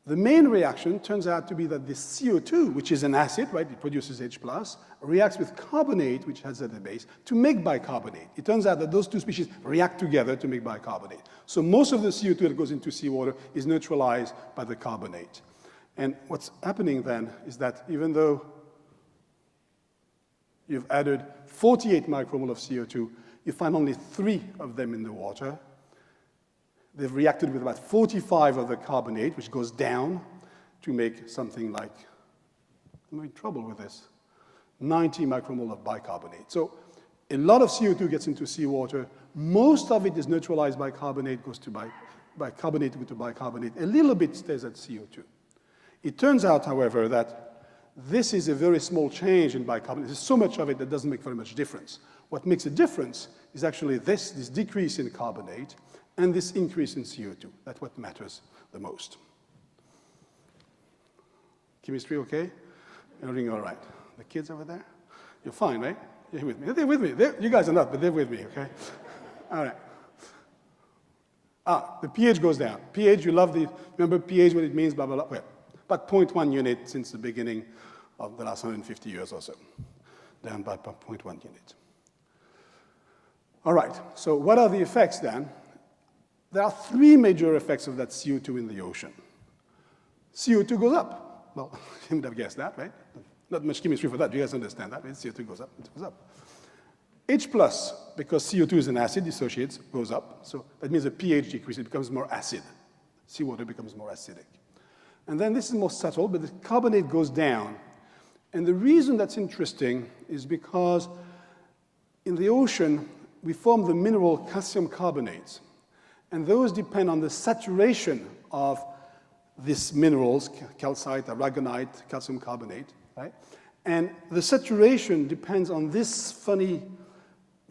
The main reaction turns out to be that this CO2, which is an acid, right, it produces H+, reacts with carbonate, which has at the base, to make bicarbonate. It turns out that those two species react together to make bicarbonate. So most of the CO2 that goes into seawater is neutralized by the carbonate. And what's happening then is that even though you've added 48 micromole of CO2, you find only 3 of them in the water. They've reacted with about 45 of the carbonate, which goes down to make something like, I'm in trouble with this, 90 micromole of bicarbonate. So a lot of CO2 gets into seawater. Most of it is neutralized by carbonate, goes to bicarbonate, goes to bicarbonate. A little bit stays at CO2. It turns out, however, that this is a very small change in bicarbonate. There's so much of it that doesn't make very much difference. What makes a difference is actually this decrease in carbonate and this increase in CO2. That's what matters the most. Chemistry okay? Everything all right? The kids over there? You're fine, right? You're with me. They're with me. You guys are not, but they're with me, okay? All right. The pH goes down. pH, you love remember pH, what it means, blah, blah, blah. Well, about 0.1 unit since the beginning of the last 150 years or so. Down by 0.1 unit. All right, so what are the effects then? There are 3 major effects of that CO2 in the ocean. CO2 goes up. Well, you would have guessed that, right? Not much chemistry for that. You guys understand that, right? CO2 goes up, it goes up. H+, because CO2 is an acid, dissociates, goes up. So that means the pH decreases, it becomes more acid. Seawater becomes more acidic. And then this is more subtle, but the carbonate goes down. And the reason that's interesting is because in the ocean, we form the mineral calcium carbonates. And those depend on the saturation of these minerals, calcite, aragonite, calcium carbonate, right? And the saturation depends on this funny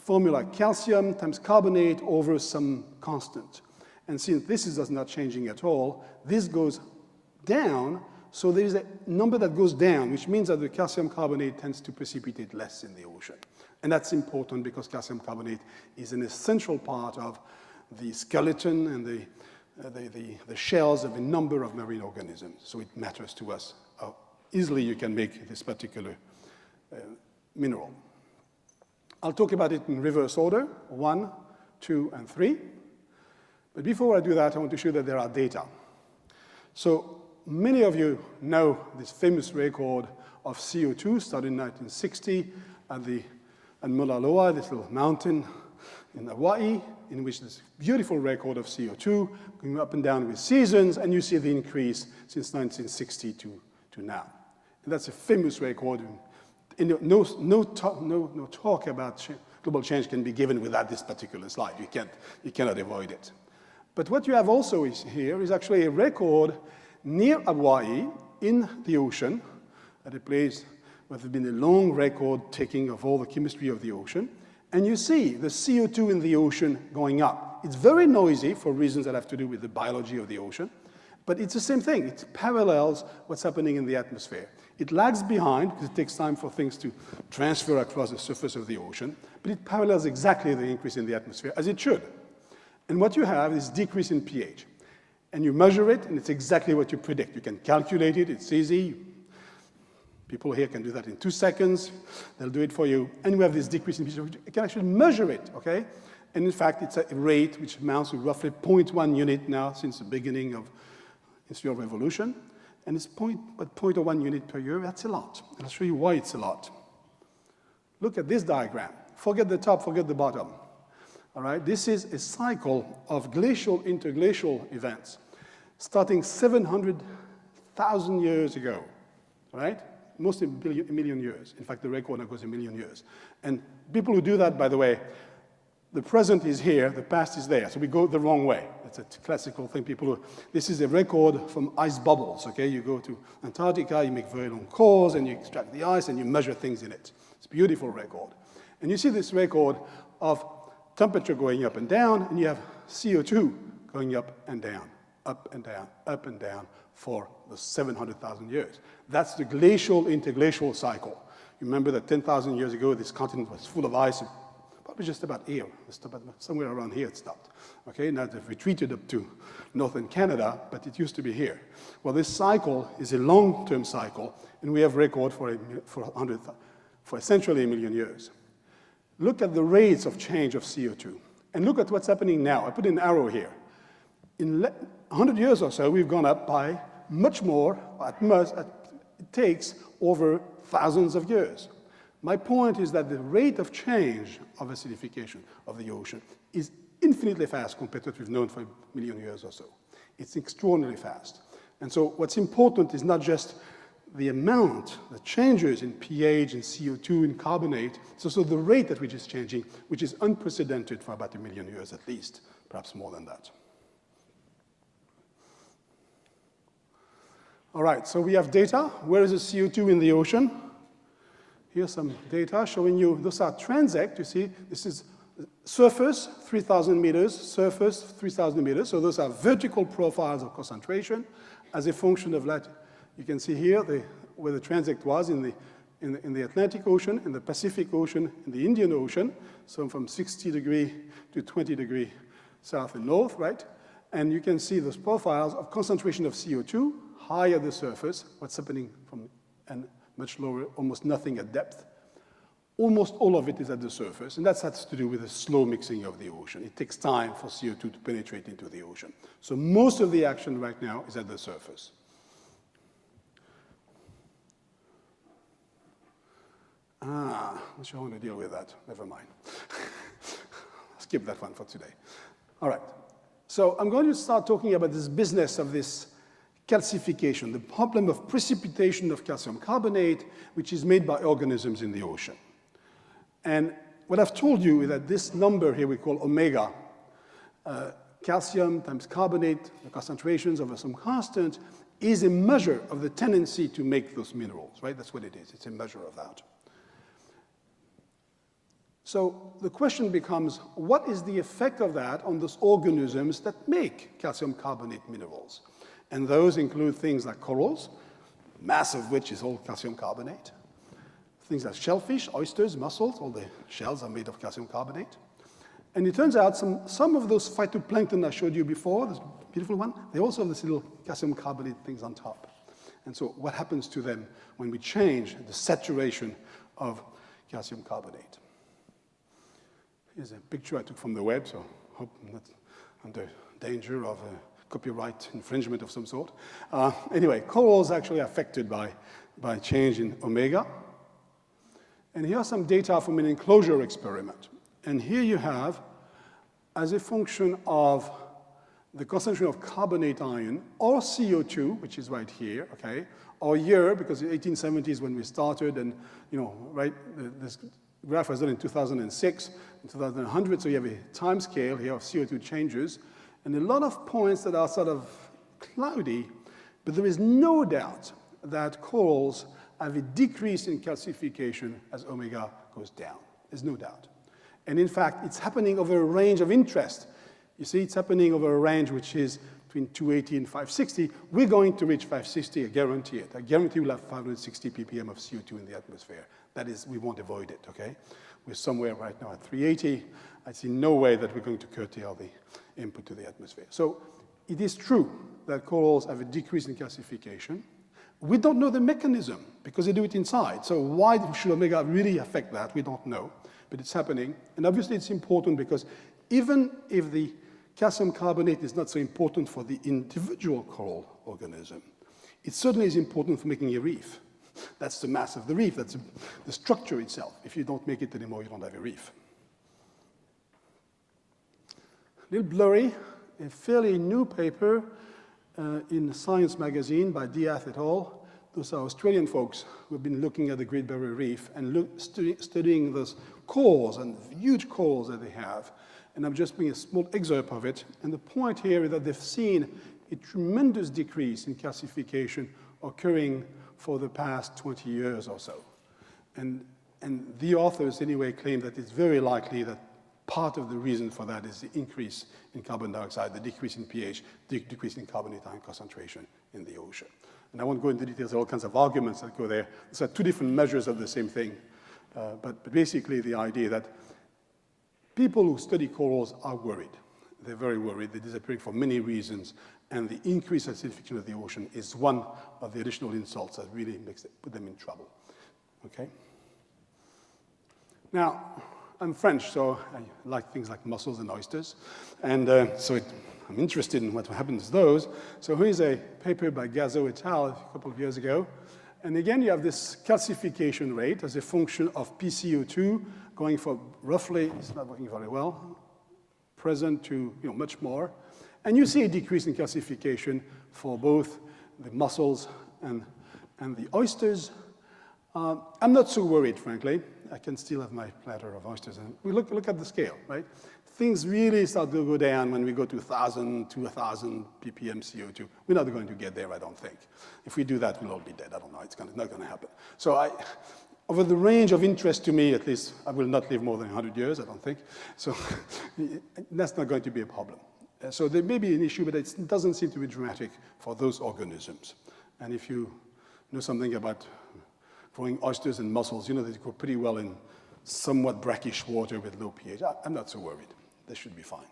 formula, calcium times carbonate over some constant. And since this is not changing at all, this goes down, so there is a number that goes down, which means that the calcium carbonate tends to precipitate less in the ocean. And that's important because calcium carbonate is an essential part of the skeleton and the shells of a number of marine organisms. So it matters to us how easily you can make this particular mineral. I'll talk about it in reverse order, 1, 2, and 3. But before I do that, I want to show that there are data. So many of you know this famous record of CO2 started in 1960 at Mauna Loa, this little mountain in Hawaii, in which this beautiful record of CO2 going up and down with seasons, and you see the increase since 1960 to now. And that's a famous record. And no talk about global change can be given without this particular slide. You cannot avoid it. But what you have also here is actually a record near Hawaii in the ocean, at a place where there's been a long record taking of all the chemistry of the ocean. And you see the CO2 in the ocean going up. It's very noisy for reasons that have to do with the biology of the ocean. But it's the same thing. It parallels what's happening in the atmosphere. It lags behind because it takes time for things to transfer across the surface of the ocean. But it parallels exactly the increase in the atmosphere, as it should. And what you have is decrease in pH. And you measure it, and it's exactly what you predict. You can calculate it. It's easy. People here can do that in 2 seconds. They'll do it for you. And we have this decrease in pH. You can actually measure it, okay? And in fact, it's a rate which amounts to roughly 0.1 unit now since the beginning of Industrial Revolution. And it's 0.01 unit per year. That's a lot. And I'll show you why it's a lot. Look at this diagram. Forget the top, forget the bottom. All right? This is a cycle of glacial interglacial events starting 700,000 years ago, all right? Most a million years. In fact, the record now goes a million years. And people who do that, by the way, the present is here, the past is there. So we go the wrong way. It's a classical thing. This is a record from ice bubbles, okay? You go to Antarctica, you make very long cores, and you extract the ice, and you measure things in it. It's a beautiful record. And you see this record of temperature going up and down, and you have CO2 going up and down, up and down, up and down for the 700,000 years. That's the glacial interglacial cycle. You remember that 10,000 years ago, this continent was full of ice, probably just about here, somewhere around here it stopped. Okay, now they've retreated up to northern Canada, but it used to be here. Well, this cycle is a long-term cycle, and we have record for essentially a million years. Look at the rates of change of CO2, and look at what's happening now. I put an arrow here. In 100 years or so, we've gone up by much more. It takes over thousands of years. My point is that the rate of change of acidification of the ocean is infinitely fast compared to what we've known for a million years or so. It's extraordinarily fast. And so what's important is not just the amount, the changes in pH, in CO2, in carbonate, it's also the rate at which it's changing, which is unprecedented for about a million years at least, perhaps more than that. All right, so we have data. Where is the CO2 in the ocean? Here's some data showing you, those are transect, you see. This is surface, 3,000 meters, surface, 3,000 meters. So those are vertical profiles of concentration as a function of that. You can see here where the transect was in the Atlantic Ocean, in the Pacific Ocean, in the Indian Ocean, so from 60 degree to 20 degree south and north, right? And you can see those profiles of concentration of CO2, high at the surface, what's happening and much lower, almost nothing at depth. Almost all of it is at the surface, and that has to do with the slow mixing of the ocean. It takes time for CO2 to penetrate into the ocean. So most of the action right now is at the surface. I'm not sure I want to deal with that. Never mind. Skip that one for today. All right. So I'm going to start talking about this business of this calcification, the problem of precipitation of calcium carbonate, which is made by organisms in the ocean. And what I've told you is that this number here we call omega, calcium times carbonate, the concentrations over some constant, is a measure of the tendency to make those minerals, right? That's what it is. It's a measure of that. So the question becomes, what is the effect of that on those organisms that make calcium carbonate minerals? And those include things like corals, mass of which is all calcium carbonate. Things like shellfish, oysters, mussels, all the shells are made of calcium carbonate. And it turns out some of those phytoplankton I showed you before, this beautiful one, they also have this little calcium carbonate things on top. And so what happens to them when we change the saturation of calcium carbonate? Here's a picture I took from the web, so I hope I'm not under danger of copyright infringement of some sort. Anyway, corals actually affected by change in omega. And here are some data from an enclosure experiment. And here you have, as a function of the concentration of carbonate ion or CO2, which is right here, okay, or year, because the 1870s when we started, and, you know, right, this graph was done in 2006, in 2100, so you have a time scale here of CO2 changes, and a lot of points that are sort of cloudy, but there is no doubt that corals have a decrease in calcification as omega goes down. There's no doubt. And in fact, it's happening over a range of interest. You see, it's happening over a range which is between 280 and 560. We're going to reach 560, I guarantee it. I guarantee we'll have 560 ppm of CO2 in the atmosphere. That is, we won't avoid it, okay? We're somewhere right now at 380. I see no way that we're going to curtail the input to the atmosphere. So it is true that corals have a decrease in calcification. We don't know the mechanism because they do it inside. So why should omega really affect that? We don't know, but it's happening. And obviously it's important because even if the calcium carbonate is not so important for the individual coral organism, it certainly is important for making a reef. That's the mass of the reef. That's the structure itself. If you don't make it anymore, you don't have a reef. A little blurry, a fairly new paper in Science magazine by Diath et al. Those are Australian folks who have been looking at the Great Barrier Reef and studying those corals and huge corals that they have. And I'm just bringing a small excerpt of it. And the point here is that they've seen a tremendous decrease in calcification occurring for the past 20 years or so. And the authors anyway claim that it's very likely that part of the reason for that is the increase in carbon dioxide, the decrease in pH, the decrease in carbonate ion concentration in the ocean. And I won't go into details, there are all kinds of arguments that go there. These are two different measures of the same thing. But basically the idea that people who study corals are worried. They're very worried. They're disappearing for many reasons. And the increased acidification of the ocean is one of the additional insults that really put them in trouble. Okay? Now, I'm French, so I like things like mussels and oysters. And I'm interested in what happens to those. So here's a paper by Gazo et al. A couple of years ago. And again, you have this calcification rate as a function of PCO2 going from roughly, it's not working very well, present to much more. And you see a decrease in calcification for both the mussels and the oysters. I'm not so worried, frankly. I can still have my platter of oysters. And we look at the scale, right? Things really start to go down when we go to 1,000 to 1,000 ppm CO2. We're not going to get there, I don't think. If we do that, we'll all be dead. I don't know. It's not going to happen. So over the range of interest to me, at least, I will not live more than 100 years, I don't think. So that's not going to be a problem. So there may be an issue, but it doesn't seem to be dramatic for those organisms. And if you know something about growing oysters and mussels, you know that they grow pretty well in somewhat brackish water with low pH. I'm not so worried. They should be fine.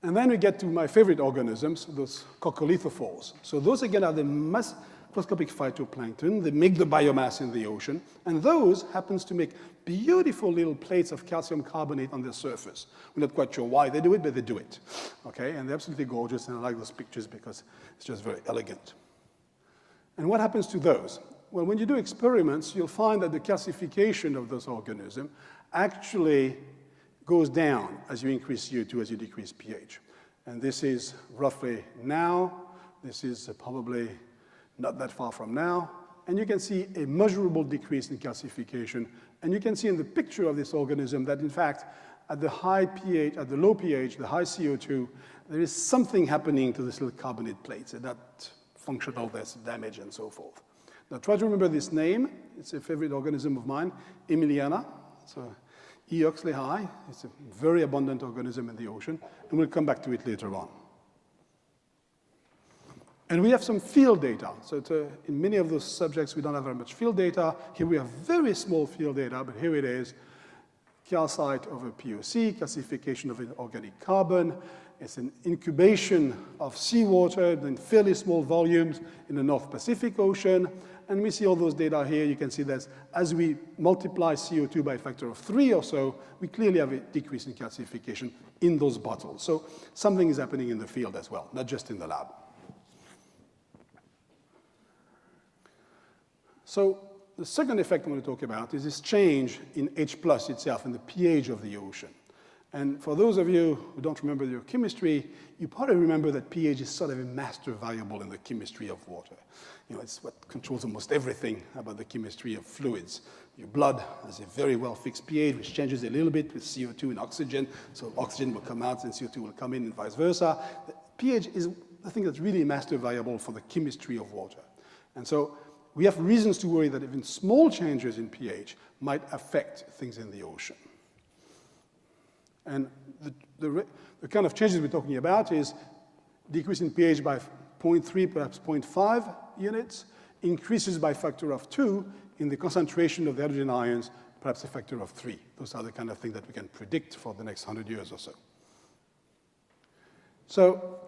And then we get to my favorite organisms, those coccolithophores. So those, again, are the macroscopic phytoplankton. They make the biomass in the ocean. And those happens to make beautiful little plates of calcium carbonate on their surface. We're not quite sure why they do it, but they do it. Okay? And they're absolutely gorgeous, and I like those pictures because it's just very elegant. And what happens to those? Well, when you do experiments, you'll find that the calcification of those organisms actually goes down as you increase CO2, as you decrease pH. And this is roughly now. This is probably not that far from now. And you can see a measurable decrease in calcification. And you can see in the picture of this organism that, in fact, at the high pH, at the low pH, the high CO2, there is something happening to this little carbonate plates. They're not functional, there's damage and so forth. Now try to remember this name. It's a favorite organism of mine, Emiliana. So E. Oxley high. It's a very abundant organism in the ocean, and we'll come back to it later on. And we have some field data. So in many of those subjects, we don't have very much field data. Here we have very small field data, but here it is. Calcite over POC, calcification of organic carbon. It's an incubation of seawater in fairly small volumes in the North Pacific Ocean. And we see all those data here. You can see that as we multiply CO2 by a factor of 3 or so, we clearly have a decrease in calcification in those bottles. So something is happening in the field as well, not just in the lab. So the second effect I want to talk about is this change in H+ itself, in the pH of the ocean. And for those of you who don't remember your chemistry, you probably remember that pH is sort of a master variable in the chemistry of water. You know, it's what controls almost everything about the chemistry of fluids. Your blood has a very well-fixed pH, which changes a little bit with CO2 and oxygen. So oxygen will come out and CO2 will come in and vice versa. The pH is the thing that's really a master variable for the chemistry of water. And so we have reasons to worry that even small changes in pH might affect things in the ocean. And the kind of changes we're talking about is decrease in pH by 0.3, perhaps 0.5 units, increases by a factor of 2 in the concentration of the hydrogen ions, perhaps a factor of 3. Those are the kind of things that we can predict for the next 100 years or so. So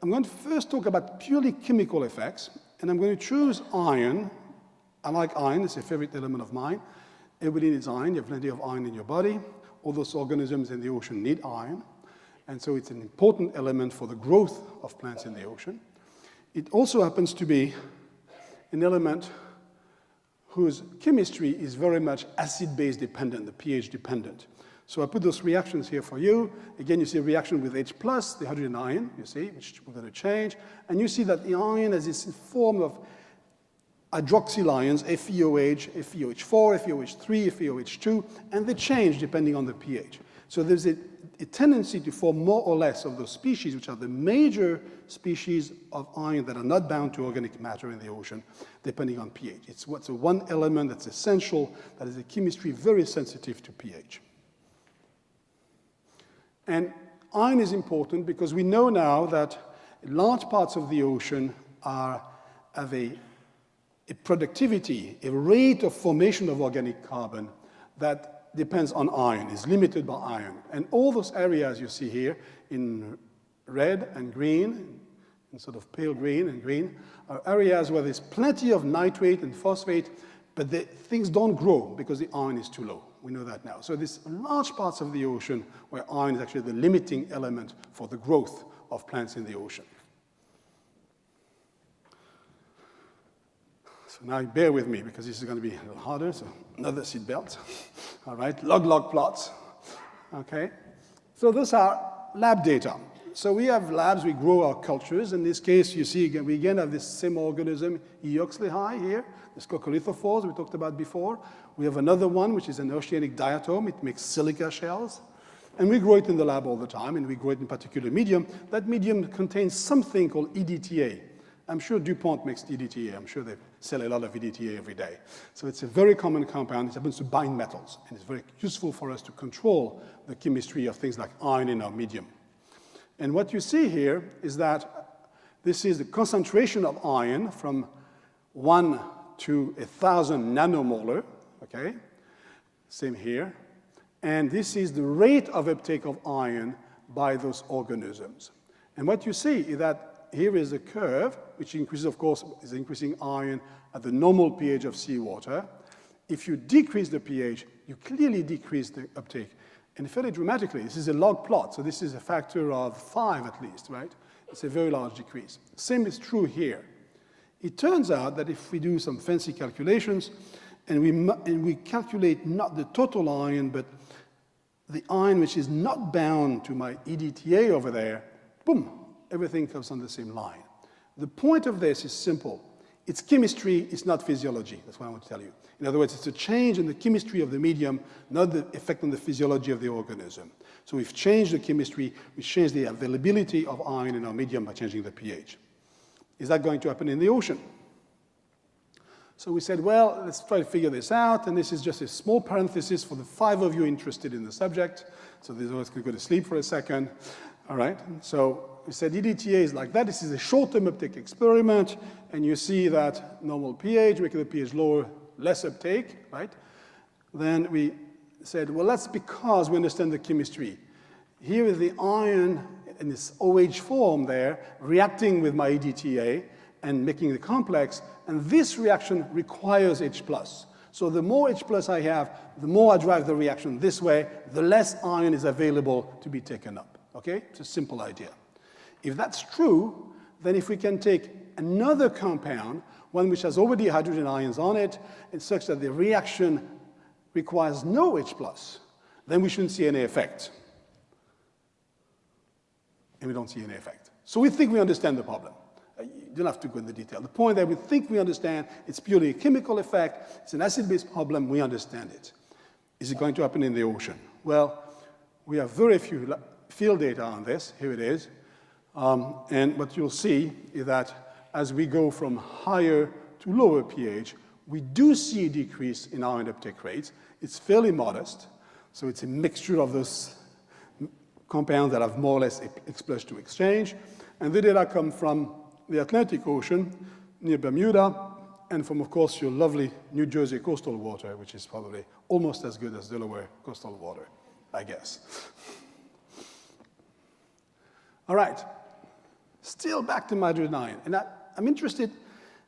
I'm going to first talk about purely chemical effects, and I'm going to choose iron. I like iron. It's a favorite element of mine. Everybody needs iron. You have plenty of iron in your body. All those organisms in the ocean need iron, and so it's an important element for the growth of plants in the ocean. It also happens to be an element whose chemistry is very much acid-base dependent, the pH dependent. So I put those reactions here for you. Again, you see a reaction with H+, the hydrogen ion, you see, which we're going to change. And you see that the ion has this form of hydroxyl ions, FeOH, FeOH4, FeOH3, FeOH2, and they change depending on the pH. So there's a tendency to form more or less of those species, which are the major species of iron that are not bound to organic matter in the ocean, depending on pH. It's what's one element that's essential, that is a chemistry very sensitive to pH. And iron is important because we know now that large parts of the ocean have a productivity, a rate of formation of organic carbon that depends on iron, is limited by iron. And all those areas you see here in red and green, in sort of pale green and green, are areas where there's plenty of nitrate and phosphate, but things don't grow because the iron is too low. We know that now. So there's large parts of the ocean where iron is actually the limiting element for the growth of plants in the ocean. So now bear with me, because this is going to be a little harder, so another seat belt. All right, log plots. Okay, so those are lab data. So we have labs, we grow our cultures. In this case, you see, again, we again have this same organism, E. oxley here, this coccolithophores we talked about before. We have another one, which is an oceanic diatom. It makes silica shells. And we grow it in the lab all the time, and we grow it in a particular medium. That medium contains something called EDTA. I'm sure DuPont makes EDTA. I'm sure they sell a lot of EDTA every day. So it's a very common compound. It happens to bind metals, and it's very useful for us to control the chemistry of things like iron in our medium. And what you see here is that this is the concentration of iron from 1 to 1,000 nanomolar, okay? Same here. And this is the rate of uptake of iron by those organisms. And what you see is that here is a curve, which increases, of course, is increasing iron at the normal pH of seawater. If you decrease the pH, you clearly decrease the uptake, and fairly dramatically. This is a log plot, so this is a factor of 5 at least, right? It's a very large decrease. Same is true here. It turns out that if we do some fancy calculations, and we calculate not the total iron, but the iron which is not bound to my EDTA over there, boom, everything comes on the same line. The point of this is simple. It's chemistry, it's not physiology. That's what I want to tell you. In other words, it's a change in the chemistry of the medium, not the effect on the physiology of the organism. So we've changed the chemistry, we've changed the availability of iron in our medium by changing the pH. Is that going to happen in the ocean? So we said, well, let's try to figure this out, and this is just a small parenthesis for the 5 of you interested in the subject. So these of us could go to sleep for a second. All right, so we said EDTA is like that. This is a short-term uptake experiment, and you see that normal pH, making the pH lower, less uptake, right? Then we said, well, that's because we understand the chemistry. Here is the iron in this OH form there, reacting with my EDTA and making the complex, and this reaction requires H+. So the more H+ I have, the more I drive the reaction this way, the less iron is available to be taken up. Okay? It's a simple idea. If that's true, then if we can take another compound, one which has already hydrogen ions on it, and such that the reaction requires no H+, then we shouldn't see any effect. and we don't see any effect. So we think we understand the problem. You don't have to go into detail. The point that we think we understand, it's purely a chemical effect, it's an acid-base problem, we understand it. Is it going to happen in the ocean? Well, we have very few field data on this. Here it is. And what you'll see is that as we go from higher to lower pH, we do see a decrease in ion uptake rates. It's fairly modest, so it's a mixture of those compounds that have more or less exposed to exchange. And the data come from the Atlantic Ocean near Bermuda, and from, of course, your lovely New Jersey coastal water, which is probably almost as good as Delaware coastal water, I guess. All right, still back to nitrogen ion. And I'm interested,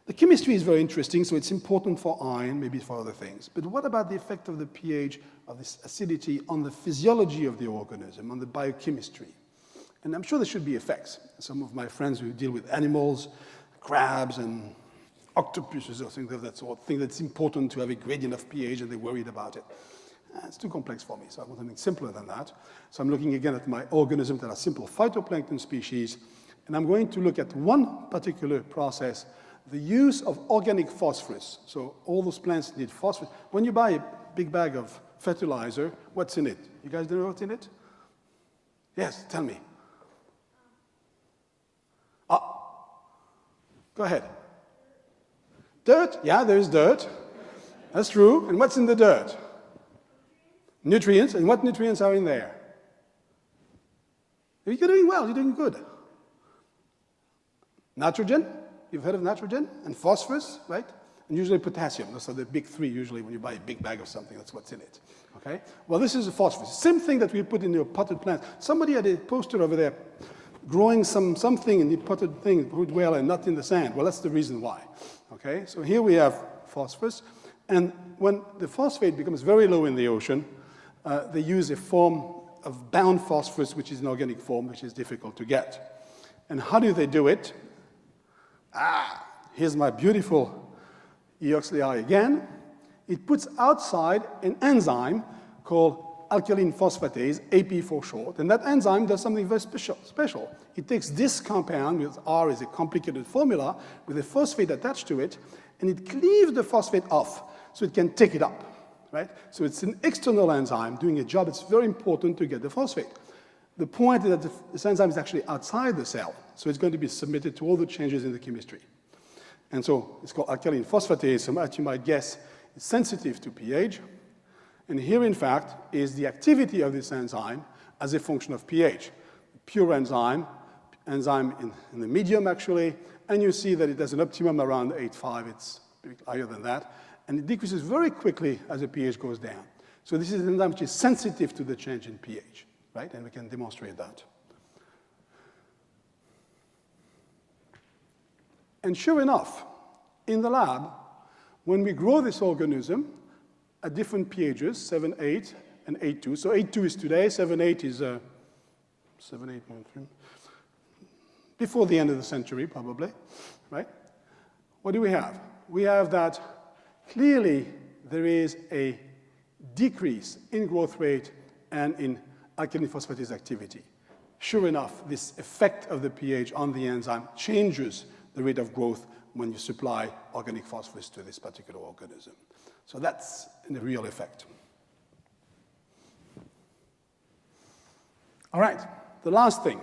the chemistry is very interesting, so it's important for iron, maybe for other things. But what about the effect of the pH of this acidity on the physiology of the organism, on the biochemistry? And I'm sure there should be effects. Some of my friends who deal with animals, crabs and octopuses or things of that sort, think that it's important to have a gradient of pH and they're worried about it. It's too complex for me, so I want something simpler than that. So I'm looking again at my organisms that are simple phytoplankton species, and I'm going to look at one particular process, the use of organic phosphorus. So all those plants need phosphorus. When you buy a big bag of fertilizer, what's in it? You guys know what's in it? Yes, tell me. Go ahead. Dirt? Yeah, there's dirt. That's true. And what's in the dirt? Nutrients. And what nutrients are in there? You're doing well. You're doing good. Nitrogen. You've heard of nitrogen? And phosphorus, right? And usually potassium. Those are the big three usually when you buy a big bag of something. That's what's in it. Okay? Well, this is a phosphorus. Same thing that we put in your potted plants. Somebody had a poster over there growing something in the potted thing would well and not in the sand. Well, that's the reason why. Okay? So here we have phosphorus. And when the phosphate becomes very low in the ocean, they use a form of bound phosphorus, which is an organic form, which is difficult to get. And how do they do it? Here's my beautiful E-oxyl again. It puts outside an enzyme called alkaline phosphatase, AP for short, and that enzyme does something very special. It takes this compound, with R is a complicated formula, with a phosphate attached to it, and it cleaves the phosphate off so it can take it up, right? So it's an external enzyme doing a job. It's very important to get the phosphate. The point is that this enzyme is actually outside the cell, so it's going to be submitted to all the changes in the chemistry. And so it's called alkaline phosphatase, so as you might guess, it's sensitive to pH. And here, in fact, is the activity of this enzyme as a function of pH. Pure enzyme in the medium, actually, and you see that it has an optimum around 8.5. It's a bit higher than that. And it decreases very quickly as the pH goes down. So this is an enzyme which is sensitive to the change in pH, right? And we can demonstrate that. And sure enough, in the lab, when we grow this organism, at different pHs, 7.8 and 8.2. So 8.2 is today, 7.8 is 7.8, before the end of the century, probably, right? What do we have? We have that clearly there is a decrease in growth rate and in alkaline phosphatase activity. Sure enough, this effect of the pH on the enzyme changes the rate of growth when you supply organic phosphorus to this particular organism. So that's a real effect. All right, the last thing,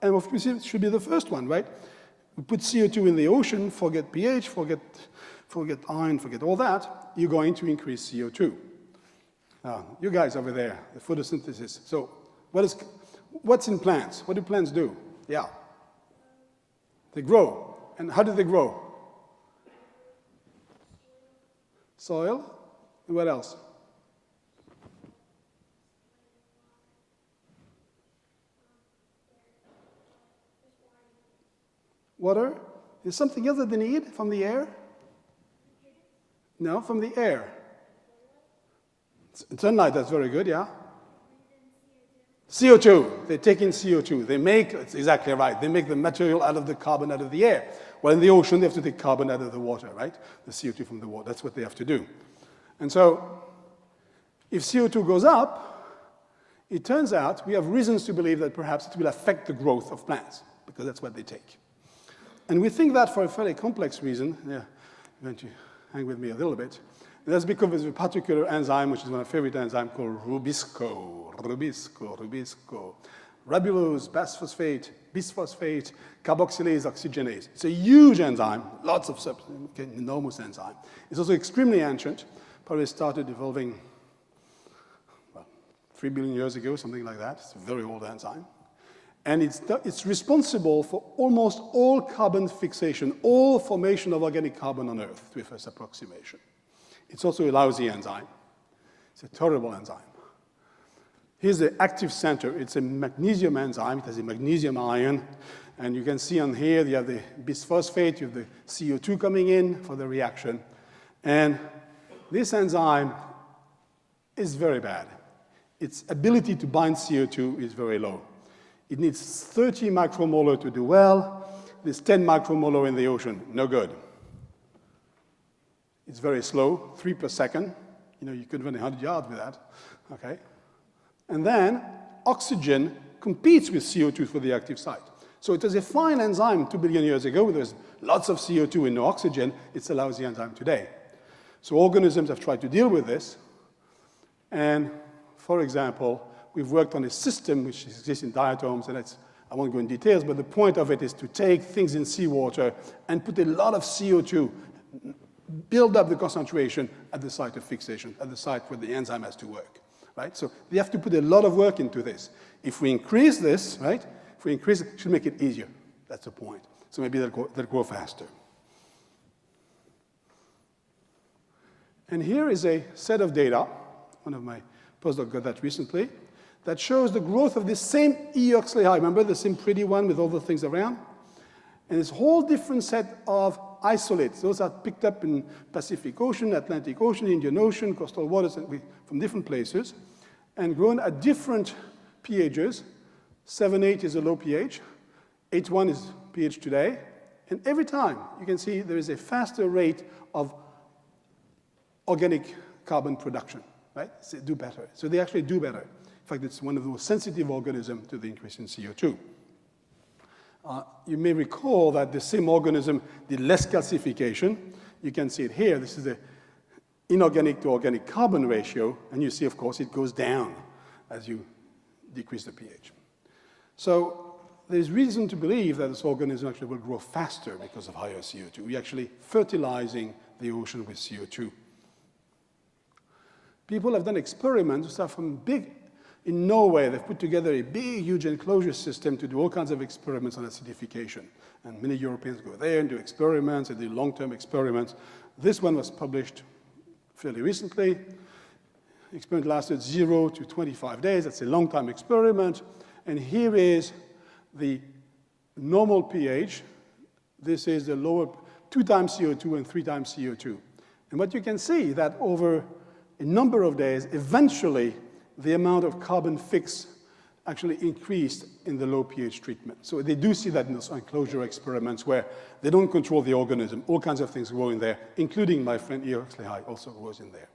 and of course it should be the first one, right? We put CO2 in the ocean, forget pH, forget iron, forget all that, you're going to increase CO2. Now, you guys over there, the photosynthesis. So what's in plants? What do plants do? Yeah. They grow. And how do they grow? Soil, and what else? Water? Is something else that they need from the air? No, from the air. Sunlight, that's very good, yeah? CO2, they take in CO2. They make, it's exactly right, they make the material out of the carbon out of the air. Well, in the ocean, they have to take carbon out of the water, right? The CO2 from the water, that's what they have to do. And so, if CO2 goes up, it turns out we have reasons to believe that perhaps it will affect the growth of plants, because that's what they take. And we think that for a fairly complex reason. Yeah, you're going to hang with me a little bit. And that's because there's a particular enzyme, which is one of my favorite enzymes, called rubisco. Ribulose, bisphosphate, carboxylase oxygenase. It's a huge enzyme, lots of enormous enzyme. It's also extremely ancient, probably started evolving 3 billion years ago, something like that. It's a very old enzyme. And it's responsible for almost all carbon fixation, all formation of organic carbon on Earth, to a first approximation. It's also a lousy enzyme. It's a terrible enzyme. Here's the active center. It's a magnesium enzyme. It has a magnesium ion. And you can see on here, you have the bisphosphate, you have the CO2 coming in for the reaction. And this enzyme is very bad. Its ability to bind CO2 is very low. It needs 30 micromolar to do well. There's 10 micromolar in the ocean. No good. It's very slow, 3 per second. You know, you could run 100 yards with that. Okay. And then oxygen competes with CO2 for the active site. So it was a fine enzyme 2 billion years ago. There's lots of CO2 and no oxygen. It's a lousy enzyme today. So organisms have tried to deal with this. And for example, we've worked on a system which exists in diatoms, and I won't go in details, but the point of it is to take things in seawater and put a lot of CO2, build up the concentration at the site of fixation, at the site where the enzyme has to work. Right? So we have to put a lot of work into this. If we increase this, right? If we increase it, it should make it easier. That's the point. So maybe they'll grow faster. And here is a set of data. One of my postdocs got that recently. That shows the growth of this same E. Oxley high. Remember the same pretty one with all the things around? And this whole different set of isolates. Those are picked up in Pacific Ocean, Atlantic Ocean, Indian Ocean, coastal waters from different places, and grown at different pHs. 7.8 is a low pH. 8.1 is pH today. And every time, you can see there is a faster rate of organic carbon production. Right? So they do better. So they actually do better. In fact, it's one of the most sensitive organisms to the increase in CO2. You may recall that the same organism did less calcification. You can see it here. This is the inorganic to organic carbon ratio. And you see, of course, it goes down as you decrease the pH. So there's reason to believe that this organism actually will grow faster because of higher CO2. We're actually fertilizing the ocean with CO2. People have done experiments that from in Norway, they've put together a big, huge enclosure system to do all kinds of experiments on acidification. And many Europeans go there and do experiments and do long-term experiments. This one was published fairly recently. The experiment lasted 0 to 25 days. That's a long-time experiment. And here is the normal pH. This is the lower 2 times CO2 and 3 times CO2. And what you can see that over a number of days, eventually, the amount of carbon fix actually increased in the low pH treatment. So they do see that in those enclosure experiments where they don't control the organism. All kinds of things grow in there, including my friend E. Oxley high also grows in there.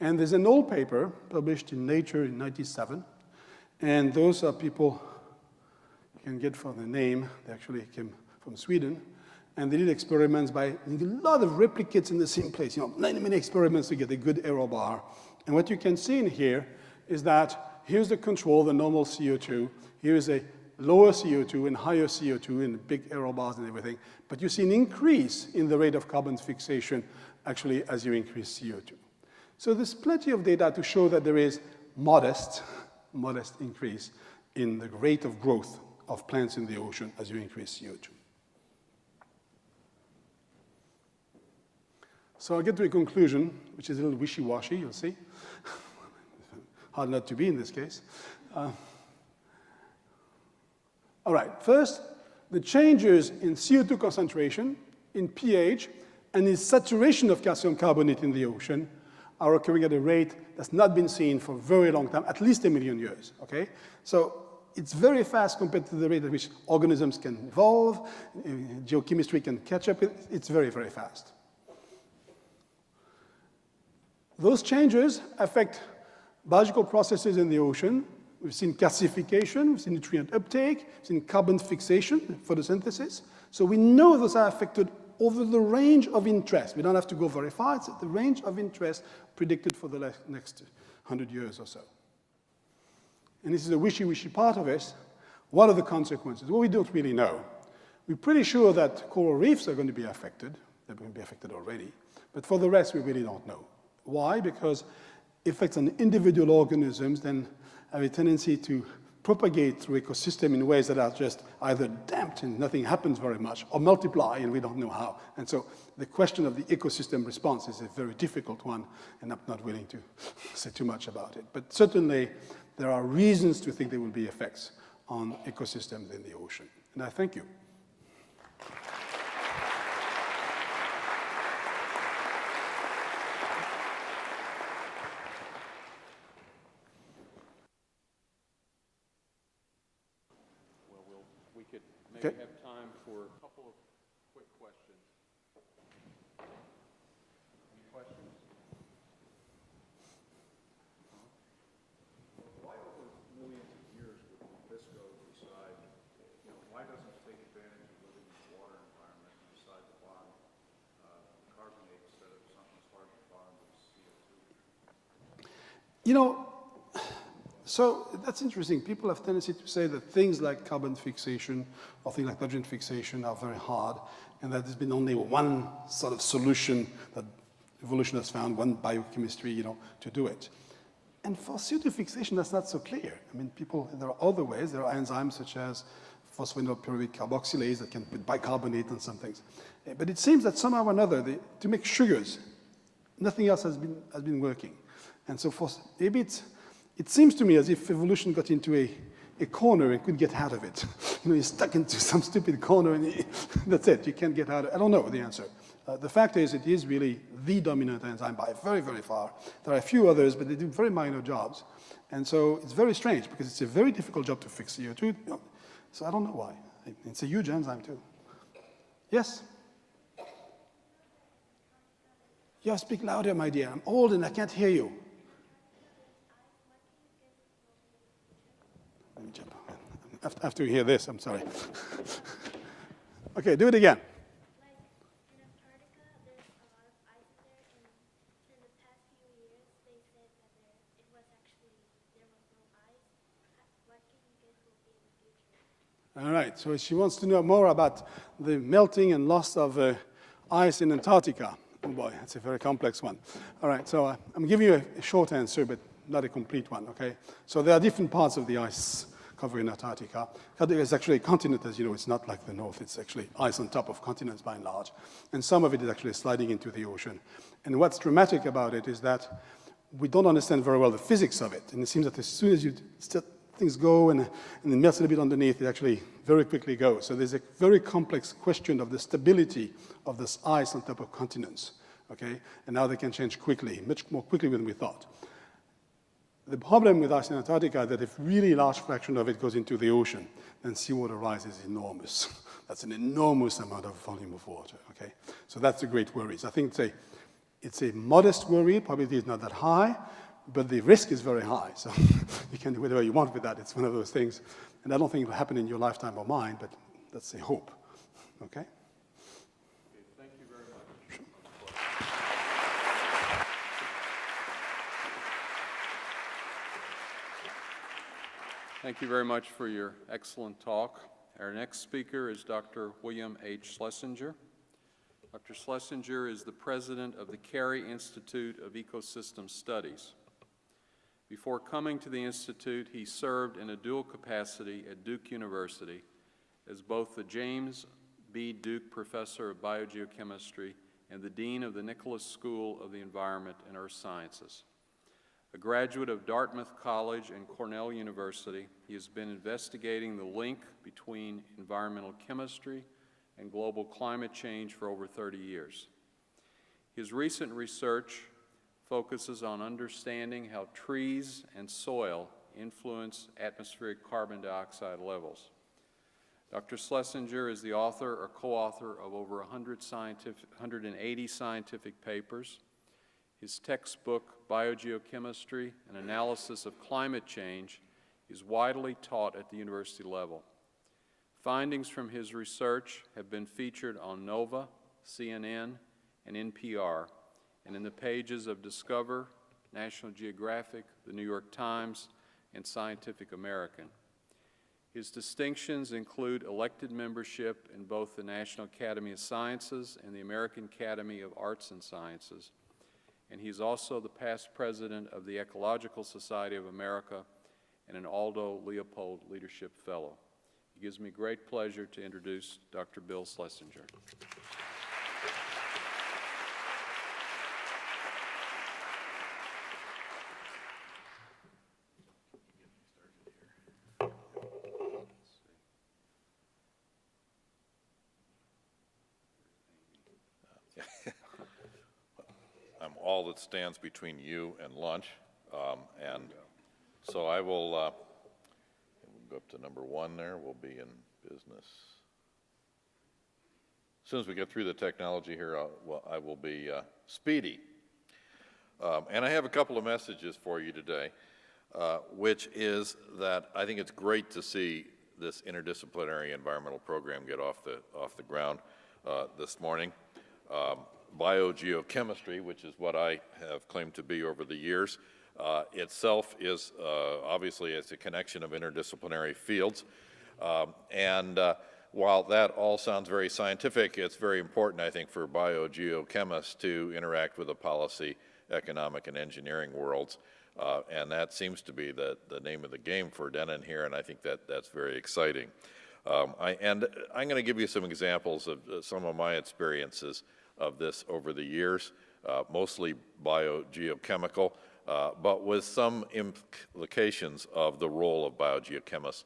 And there's an old paper published in Nature in 1997. And those are people you can get from the name. They actually came from Sweden. And they did experiments by a lot of replicates in the same place. You know, many experiments to get a good error bar. And what you can see in here is that here's the control, the normal CO2. Here's a lower CO2 and higher CO2 and big error bars and everything. But you see an increase in the rate of carbon fixation actually as you increase CO2. So there's plenty of data to show that there is modest increase in the rate of growth of plants in the ocean as you increase CO2. So I'll get to a conclusion, which is a little wishy-washy, you'll see. Hard not to be in this case. All right, first, the changes in CO2 concentration, in pH, and in saturation of calcium carbonate in the ocean are occurring at a rate that's not been seen for a very long time, at least 1 million years, okay? So it's very fast compared to the rate at which organisms can evolve, geochemistry can catch up. It's very, very fast. those changes affect biological processes in the ocean. We've seen gasification, we've seen nutrient uptake, we've seen carbon fixation, photosynthesis. So we know those are affected over the range of interest. We don't have to go very far. It's the range of interest predicted for the next 100 years or so. And this is a wishy-washy part of it. What are the consequences? Well, we don't really know. We're pretty sure that coral reefs are going to be affected. They're going to be affected already. But for the rest, we really don't know. Why? Because effects on individual organisms then have a tendency to propagate through ecosystem in ways that are just either damped and nothing happens very much, or multiply and we don't know how. And so the question of the ecosystem response is a very difficult one, and I'm not willing to say too much about it. But certainly, there are reasons to think there will be effects on ecosystems in the ocean. And I thank you. We could maybe Okay. have time for a couple of quick questions. Any questions? Why over millions of years would Nabisco decide, why doesn't it take advantage of living in the water environment and decide to bond carbonate instead of something that's hard to bond with CO2? You know, so that's interesting. People have tendency to say that things like carbon fixation or things like nitrogen fixation are very hard, and that there's been only one sort of solution that evolution has found, one biochemistry, to do it. And for CO2 fixation, that's not so clear. I mean, there are other ways. There are enzymes such as phosphoenolpyruvic carboxylase that can put bicarbonate on some things. But it seems that somehow or another, to make sugars, nothing else has been working. And so maybe it seems to me as if evolution got into a corner and couldn't get out of it. You're stuck into some stupid corner and that's it. You can't get out of it. I don't know the answer. The fact is it is really the dominant enzyme by very, very far. There are a few others, but they do very minor jobs. And so it's very strange because it's a very difficult job to fix CO2. So I don't know why. It's a huge enzyme too. Yes? Yeah, speak louder, my dear. I'm old and I can't hear you. Let me jump. After you hear this, I'm sorry. Okay, do it again. Like in Antarctica, there's a lot of ice there, and in the past few years, they said that there was no ice. What can you guess will be in the future? All right, so she wants to know more about the melting and loss of ice in Antarctica. Oh boy, that's a very complex one. All right, so I'm giving you a short answer, but not a complete one, okay? So there are different parts of the ice cover in Antarctica. Antarctica is actually a continent, as you know. It's not like the North. It's actually ice on top of continents by and large. And some of it is actually sliding into the ocean. And what's dramatic about it is that we don't understand very well the physics of it. And it seems that as soon as things go and it melts a little bit underneath, it actually very quickly goes. So there's a very complex question of the stability of this ice on top of continents, okay? And now they can change quickly, much more quickly than we thought. The problem with ice in Antarctica is that if really large fraction of it goes into the ocean, then seawater rise is enormous. That's an enormous amount of volume of water, okay? So that's a great worry. So I think it's a modest worry. Probability is not that high, but the risk is very high. So you can do whatever you want with that. It's one of those things. And I don't think it will happen in your lifetime or mine, but that's a hope, okay? Thank you very much. Thank you very much for your excellent talk. Our next speaker is Dr. William H. Schlesinger. Dr. Schlesinger is the president of the Carey Institute of Ecosystem Studies. Before coming to the Institute, he served in a dual capacity at Duke University as both the James B. Duke Professor of Biogeochemistry and the Dean of the Nicholas School of the Environment and Earth Sciences. A graduate of Dartmouth College and Cornell University, he has been investigating the link between environmental chemistry and global climate change for over 30 years. His recent research focuses on understanding how trees and soil influence atmospheric carbon dioxide levels. Dr. Schlesinger is the author or co-author of over 180 scientific papers. His textbook, Biogeochemistry, An Analysis of Climate Change, is widely taught at the university level. Findings from his research have been featured on NOVA, CNN, and NPR, and in the pages of Discover, National Geographic, the New York Times, and Scientific American. His distinctions include elected membership in both the National Academy of Sciences and the American Academy of Arts and Sciences, and he's also the past president of the Ecological Society of America and an Aldo Leopold Leadership Fellow. It gives me great pleasure to introduce Dr. Bill Schlesinger. I'm all that stands between you and lunch, and so I will we'll go up to number 1 there. We'll be in business. As soon as we get through the technology here, I will be speedy. And I have a couple of messages for you today, which is that I think it's great to see this interdisciplinary environmental program get off the ground this morning. Biogeochemistry, which is what I have claimed to be over the years, itself is obviously it's a connection of interdisciplinary fields. While that all sounds very scientific, it's very important, I think, for biogeochemists to interact with the policy, economic, and engineering worlds. And that seems to be the name of the game for DENIN here, and I think that's very exciting. And I'm going to give you some examples of some of my experiences of this over the years, mostly biogeochemical, but with some implications of the role of biogeochemists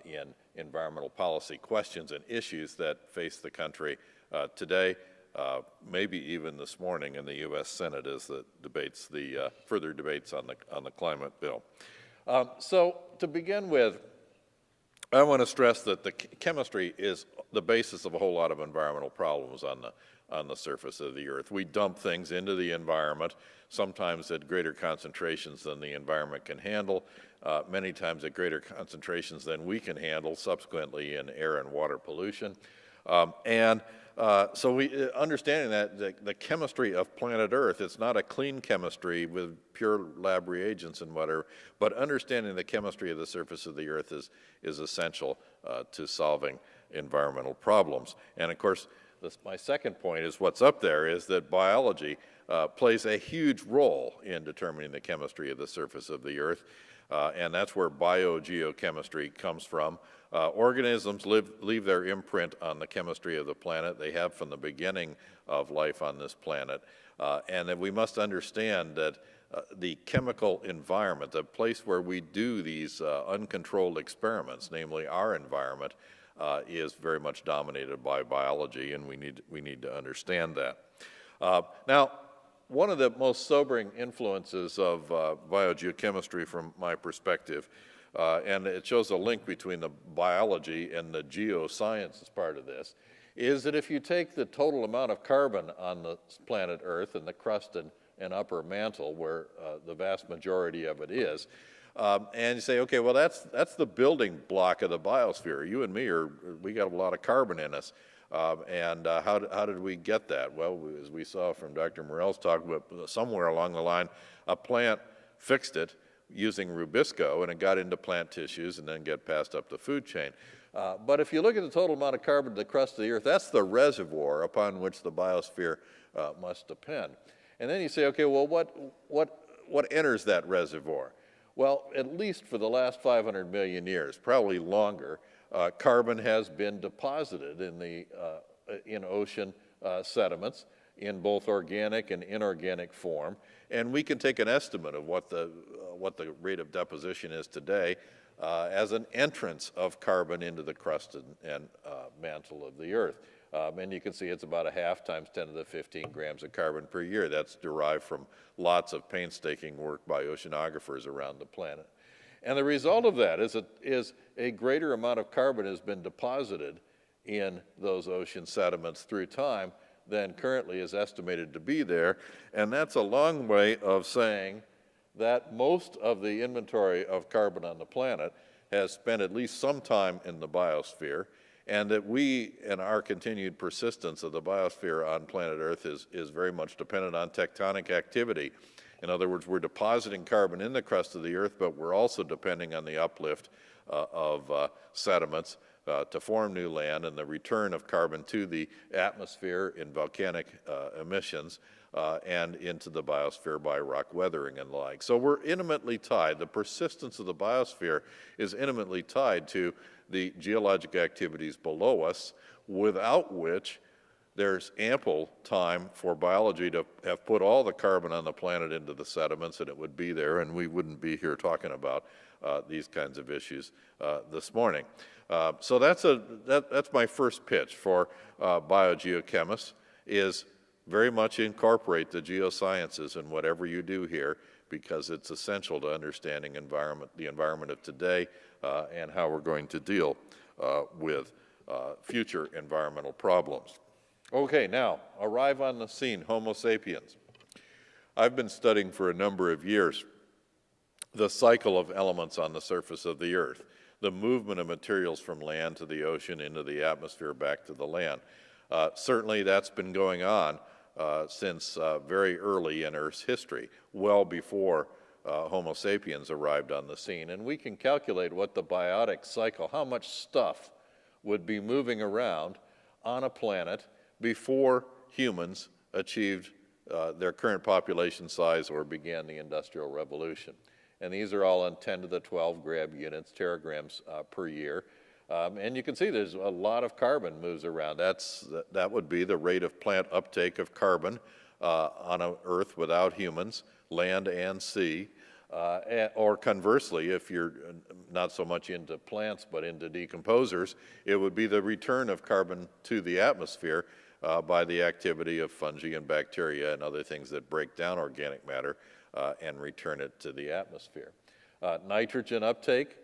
in environmental policy questions and issues that face the country today, maybe even this morning in the U.S. Senate as the debates, further debates on the climate bill. So to begin with, I want to stress that the chemistry is the basis of a whole lot of environmental problems on the surface of the earth. We dump things into the environment, sometimes at greater concentrations than the environment can handle, many times at greater concentrations than we can handle, subsequently in air and water pollution. So we, understanding that the chemistry of planet Earth, it's not a clean chemistry with pure lab reagents and whatever, but understanding the chemistry of the surface of the Earth is essential to solving environmental problems. And of course, my second point is what's up there is that biology plays a huge role in determining the chemistry of the surface of the Earth, and that's where biogeochemistry comes from. Organisms leave their imprint on the chemistry of the planet. They have from the beginning of life on this planet, and that we must understand that the chemical environment, the place where we do these uncontrolled experiments, namely our environment, is very much dominated by biology, and we need to understand that. Now, one of the most sobering influences of biogeochemistry from my perspective, and it shows a link between the biology and the geosciences part of this, is that if you take the total amount of carbon on the planet Earth and the crust and upper mantle, where the vast majority of it is, and you say, okay, well, that's the building block of the biosphere. You and me we got a lot of carbon in us. How did we get that? Well, as we saw from Dr. Morell's talk, somewhere along the line, a plant fixed it using Rubisco, and it got into plant tissues and then get passed up the food chain. But if you look at the total amount of carbon to the crust of the Earth, that's the reservoir upon which the biosphere must depend. And then you say, okay, well, what enters that reservoir? Well, at least for the last 500 million years, probably longer, carbon has been deposited in ocean sediments in both organic and inorganic form, and we can take an estimate of what the rate of deposition is today as an entrance of carbon into the crust and mantle of the Earth. And you can see it's about 1/2 times 10 to the 15 grams of carbon per year. That's derived from lots of painstaking work by oceanographers around the planet. And the result of that is a greater amount of carbon has been deposited in those ocean sediments through time than currently is estimated to be there. And that's a long way of saying that most of the inventory of carbon on the planet has spent at least some time in the biosphere, and that we and our continued persistence of the biosphere on planet Earth is very much dependent on tectonic activity. In other words, we're depositing carbon in the crust of the Earth, but we're also depending on the uplift of sediments to form new land and the return of carbon to the atmosphere in volcanic emissions and into the biosphere by rock weathering and the like. So we're intimately tied. The persistence of the biosphere is intimately tied to the geologic activities below us, without which there's ample time for biology to have put all the carbon on the planet into the sediments, and it would be there, and we wouldn't be here talking about these kinds of issues this morning. So that's my first pitch for biogeochemists, is very much incorporate the geosciences in whatever you do here, because it's essential to understanding the environment of today and how we're going to deal with future environmental problems. Okay, now, arrive on the scene, Homo sapiens. I've been studying for a number of years the cycle of elements on the surface of the Earth, the movement of materials from land to the ocean, into the atmosphere, back to the land. Certainly that's been going on since very early in Earth's history, well before Homo sapiens arrived on the scene. And we can calculate what the biotic cycle, how much stuff would be moving around on a planet before humans achieved their current population size or began the Industrial Revolution. And these are all on 10 to the 12 grab units, teragrams per year. And you can see there's a lot of carbon moves around. That would be the rate of plant uptake of carbon on an Earth without humans, land and sea. Or conversely, if you're not so much into plants but into decomposers, it would be the return of carbon to the atmosphere by the activity of fungi and bacteria and other things that break down organic matter and return it to the atmosphere. Nitrogen uptake,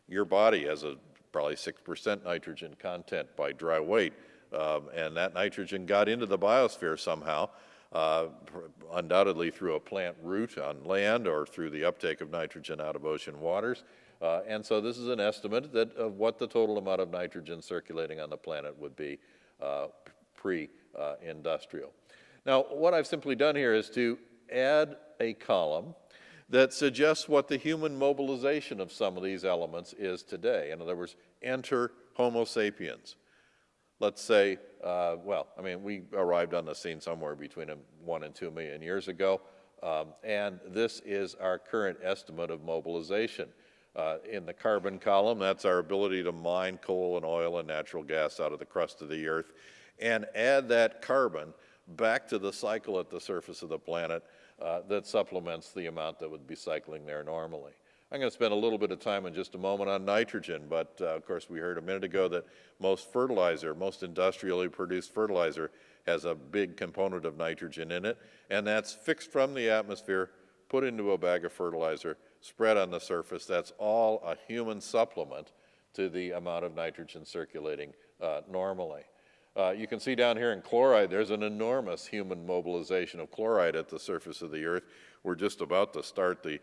your body has probably 6% nitrogen content by dry weight, and that nitrogen got into the biosphere somehow, undoubtedly through a plant root on land or through the uptake of nitrogen out of ocean waters. And so this is an estimate of what the total amount of nitrogen circulating on the planet would be pre-industrial. Now, what I've simply done here is to add a column that suggests what the human mobilization of some of these elements is today. In other words, enter Homo sapiens. Let's say, we arrived on the scene somewhere between 1 and 2 million years ago, and this is our current estimate of mobilization. In the carbon column, that's our ability to mine coal and oil and natural gas out of the crust of the Earth and add that carbon back to the cycle at the surface of the planet that supplements the amount that would be cycling there normally. I'm going to spend a little bit of time in just a moment on nitrogen, but of course we heard a minute ago that most fertilizer, most industrially produced fertilizer, has a big component of nitrogen in it, and that's fixed from the atmosphere, put into a bag of fertilizer, spread on the surface. That's all a human supplement to the amount of nitrogen circulating normally. You can see down here in chloride, there's an enormous human mobilization of chloride at the surface of the Earth. We're just about to start the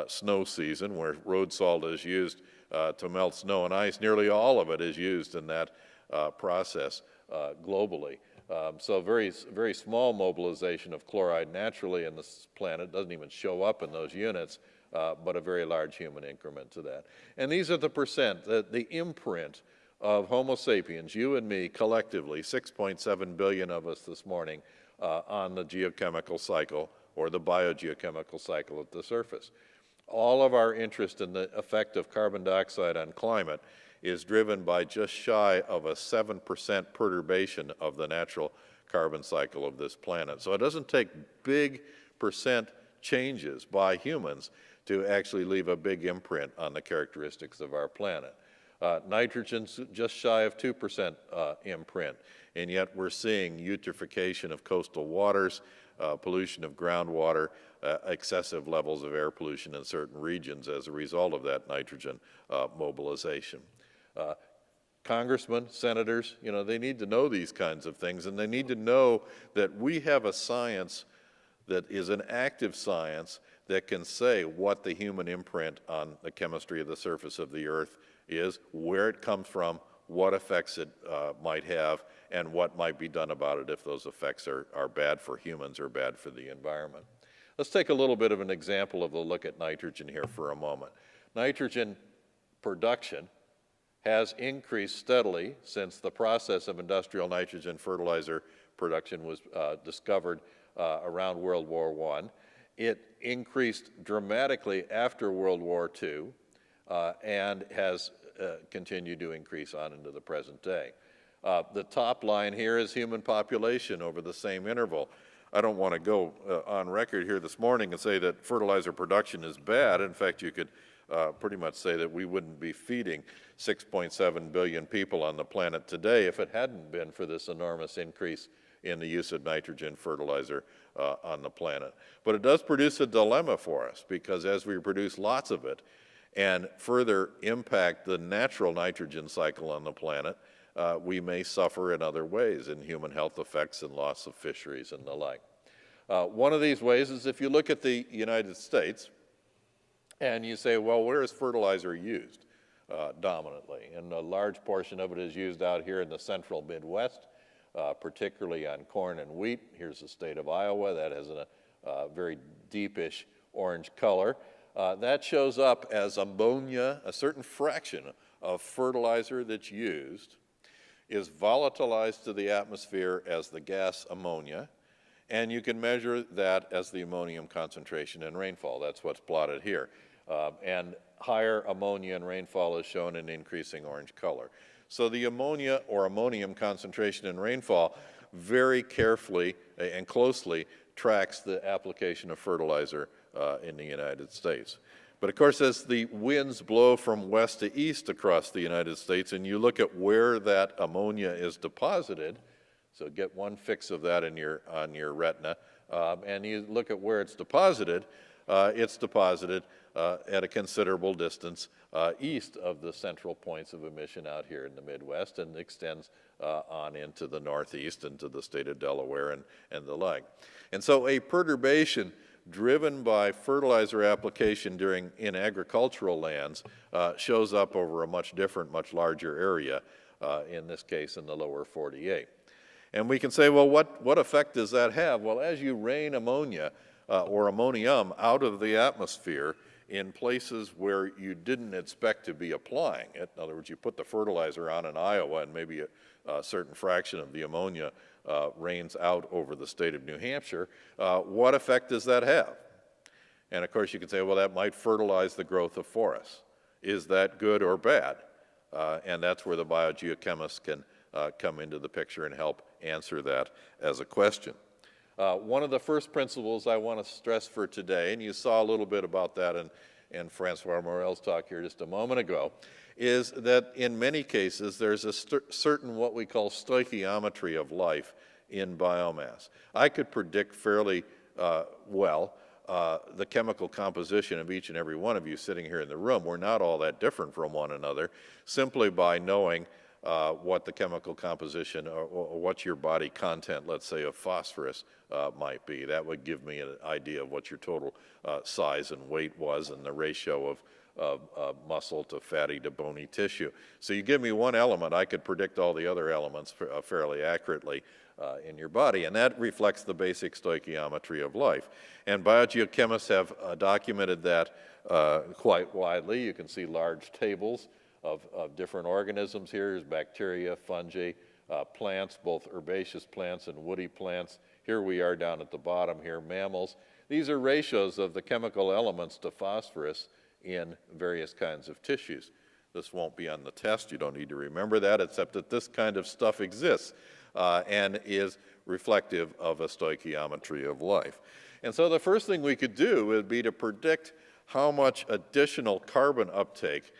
snow season, where road salt is used to melt snow and ice. Nearly all of it is used in that process globally. So very, very small mobilization of chloride naturally in this planet. Doesn't even show up in those units, but a very large human increment to that. And these are the percent, the imprint of Homo sapiens, you and me collectively, 6.7 billion of us this morning, on the geochemical cycle or the biogeochemical cycle at the surface. All of our interest in the effect of carbon dioxide on climate is driven by just shy of a 7% perturbation of the natural carbon cycle of this planet. So it doesn't take big percent changes by humans to actually leave a big imprint on the characteristics of our planet. Nitrogen's just shy of 2% imprint, and yet we're seeing eutrophication of coastal waters, pollution of groundwater, excessive levels of air pollution in certain regions as a result of that nitrogen mobilization. Congressmen, senators, you know, they need to know these kinds of things, and they need to know that we have a science that is an active science that can say what the human imprint on the chemistry of the surface of the earth is, where it comes from, what effects it might have, and what might be done about it if those effects are bad for humans or bad for the environment. Let's take a little bit of an example of a look at nitrogen here for a moment. Nitrogen production has increased steadily since the process of industrial nitrogen fertilizer production was discovered around World War I. It increased dramatically after World War II and has continued to increase on into the present day. The top line here is human population over the same interval. I don't want to go on record here this morning and say that fertilizer production is bad. In fact, you could pretty much say that we wouldn't be feeding 6.7 billion people on the planet today if it hadn't been for this enormous increase in the use of nitrogen fertilizer on the planet. But it does produce a dilemma for us, because as we produce lots of it and further impact the natural nitrogen cycle on the planet, we may suffer in other ways, in human health effects and loss of fisheries and the like. One of these ways is if you look at the United States and you say, well, where is fertilizer used dominantly? And a large portion of it is used out here in the central Midwest, particularly on corn and wheat. Here's the state of Iowa. That has a very deepish orange color. That shows up as ammonia. A certain fraction of fertilizer that's used is volatilized to the atmosphere as the gas ammonia, and you can measure that as the ammonium concentration in rainfall. That's what's plotted here. And higher ammonia in rainfall is shown in increasing orange color. So the ammonia or ammonium concentration in rainfall very carefully and closely tracks the application of fertilizer in the United States. But of course, as the winds blow from west to east across the United States, and you look at where that ammonia is deposited, so get one fix of that on your retina, and you look at where it's deposited at a considerable distance east of the central points of emission out here in the Midwest, and extends on into the Northeast, into the state of Delaware and the like. And so a perturbation driven by fertilizer application in agricultural lands shows up over a much different, much larger area, in this case in the lower 48. And we can say, well, what effect does that have? Well, as you rain ammonia or ammonium out of the atmosphere in places where you didn't expect to be applying it, in other words, you put the fertilizer on in Iowa and maybe a certain fraction of the ammonia rains out over the state of New Hampshire, what effect does that have? And of course you can say, well, that might fertilize the growth of forests. Is that good or bad? And that's where the biogeochemists can come into the picture and help answer that as a question. One of the first principles I want to stress for today, and you saw a little bit about that in Francois Morel's talk here just a moment ago, is that in many cases there's a certain what we call stoichiometry of life in biomass. I could predict fairly well the chemical composition of each and every one of you sitting here in the room. We're not all that different from one another, simply by knowing what the chemical composition or what your body content, let's say, of phosphorus might be. That would give me an idea of what your total size and weight was, and the ratio of muscle to fatty to bony tissue. So you give me one element, I could predict all the other elements fairly accurately in your body, and that reflects the basic stoichiometry of life. And biogeochemists have documented that quite widely. You can see large tables of different organisms here. There's bacteria, fungi, plants, both herbaceous plants and woody plants. Here we are down at the bottom here, mammals. These are ratios of the chemical elements to phosphorus in various kinds of tissues. This won't be on the test. You don't need to remember that, except that this kind of stuff exists and is reflective of a stoichiometry of life. And so the first thing we could do would be to predict how much additional carbon uptake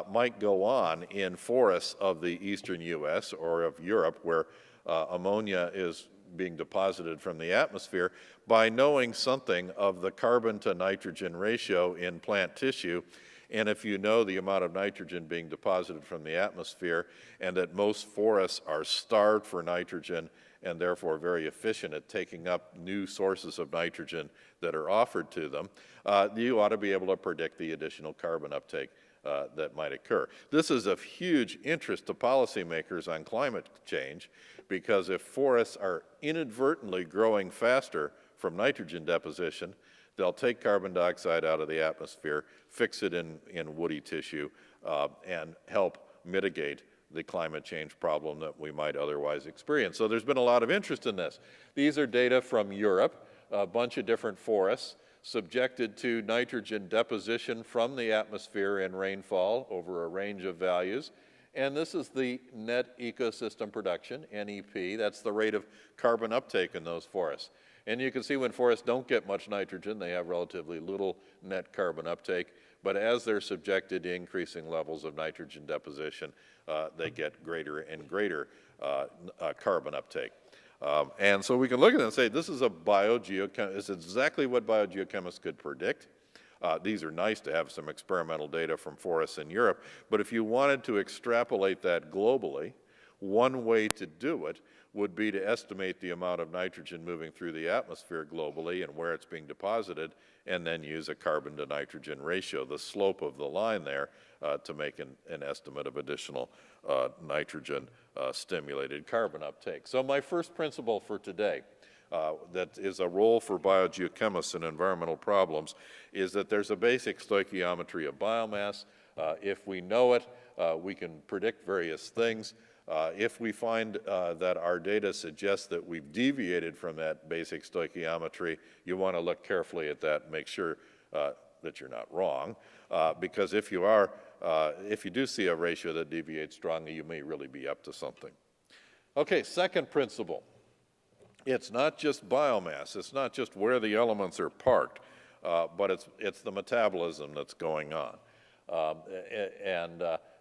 might go on in forests of the eastern U.S. or of Europe, where ammonia is being deposited from the atmosphere, by knowing something of the carbon to nitrogen ratio in plant tissue And if you know the amount of nitrogen being deposited from the atmosphere and that most forests are starved for nitrogen and therefore very efficient at taking up new sources of nitrogen that are offered to them, you ought to be able to predict the additional carbon uptake that might occur. This is of huge interest to policymakers on climate change, because if forests are inadvertently growing faster from nitrogen deposition, they'll take carbon dioxide out of the atmosphere, fix it in woody tissue, and help mitigate the climate change problem that we might otherwise experience. So there's been a lot of interest in this. These are data from Europe, a bunch of different forests subjected to nitrogen deposition from the atmosphere in rainfall over a range of values. And this is the net ecosystem production, NEP. That's the rate of carbon uptake in those forests. And you can see when forests don't get much nitrogen, they have relatively little net carbon uptake. But as they're subjected to increasing levels of nitrogen deposition, they get greater and greater carbon uptake. And so we can look at it and say, this is a it's exactly what biogeochemists could predict. These are nice to have some experimental data from forests in Europe, but if you wanted to extrapolate that globally, one way to do it would be to estimate the amount of nitrogen moving through the atmosphere globally and where it's being deposited, and then use a carbon to nitrogen ratio, the slope of the line there, to make an estimate of additional nitrogen stimulated carbon uptake. So my first principle for today, that is a role for biogeochemists in environmental problems, is that there's a basic stoichiometry of biomass. If we know it, we can predict various things. If we find that our data suggests that we've deviated from that basic stoichiometry, you want to look carefully at that and make sure that you're not wrong, because if you do see a ratio that deviates strongly, you may really be up to something. Okay, second principle. It's not just biomass, it's not just where the elements are parked, but it's the metabolism that's going on.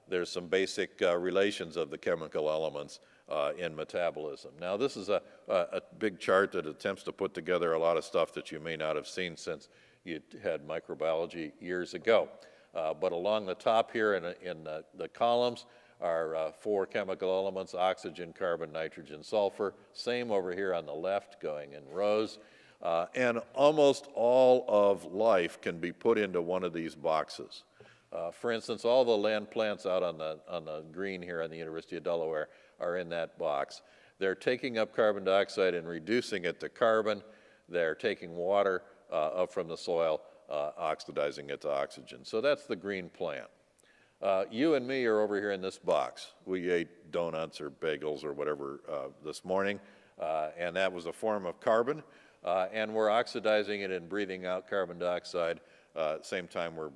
There's some basic relations of the chemical elements in metabolism. Now, this is a big chart that attempts to put together a lot of stuff that you may not have seen since you had microbiology years ago. But along the top here in the columns are 4 chemical elements: oxygen, carbon, nitrogen, sulfur. Same over here on the left, going in rows. And almost all of life can be put into one of these boxes. For instance, all the land plants out on the green here on the University of Delaware are in that box. They're taking up carbon dioxide and reducing it to carbon. They're taking water up from the soil, oxidizing it to oxygen. So that's the green plant. You and me are over here in this box. We ate donuts or bagels or whatever this morning, and that was a form of carbon. And we're oxidizing it and breathing out carbon dioxide. Same time we're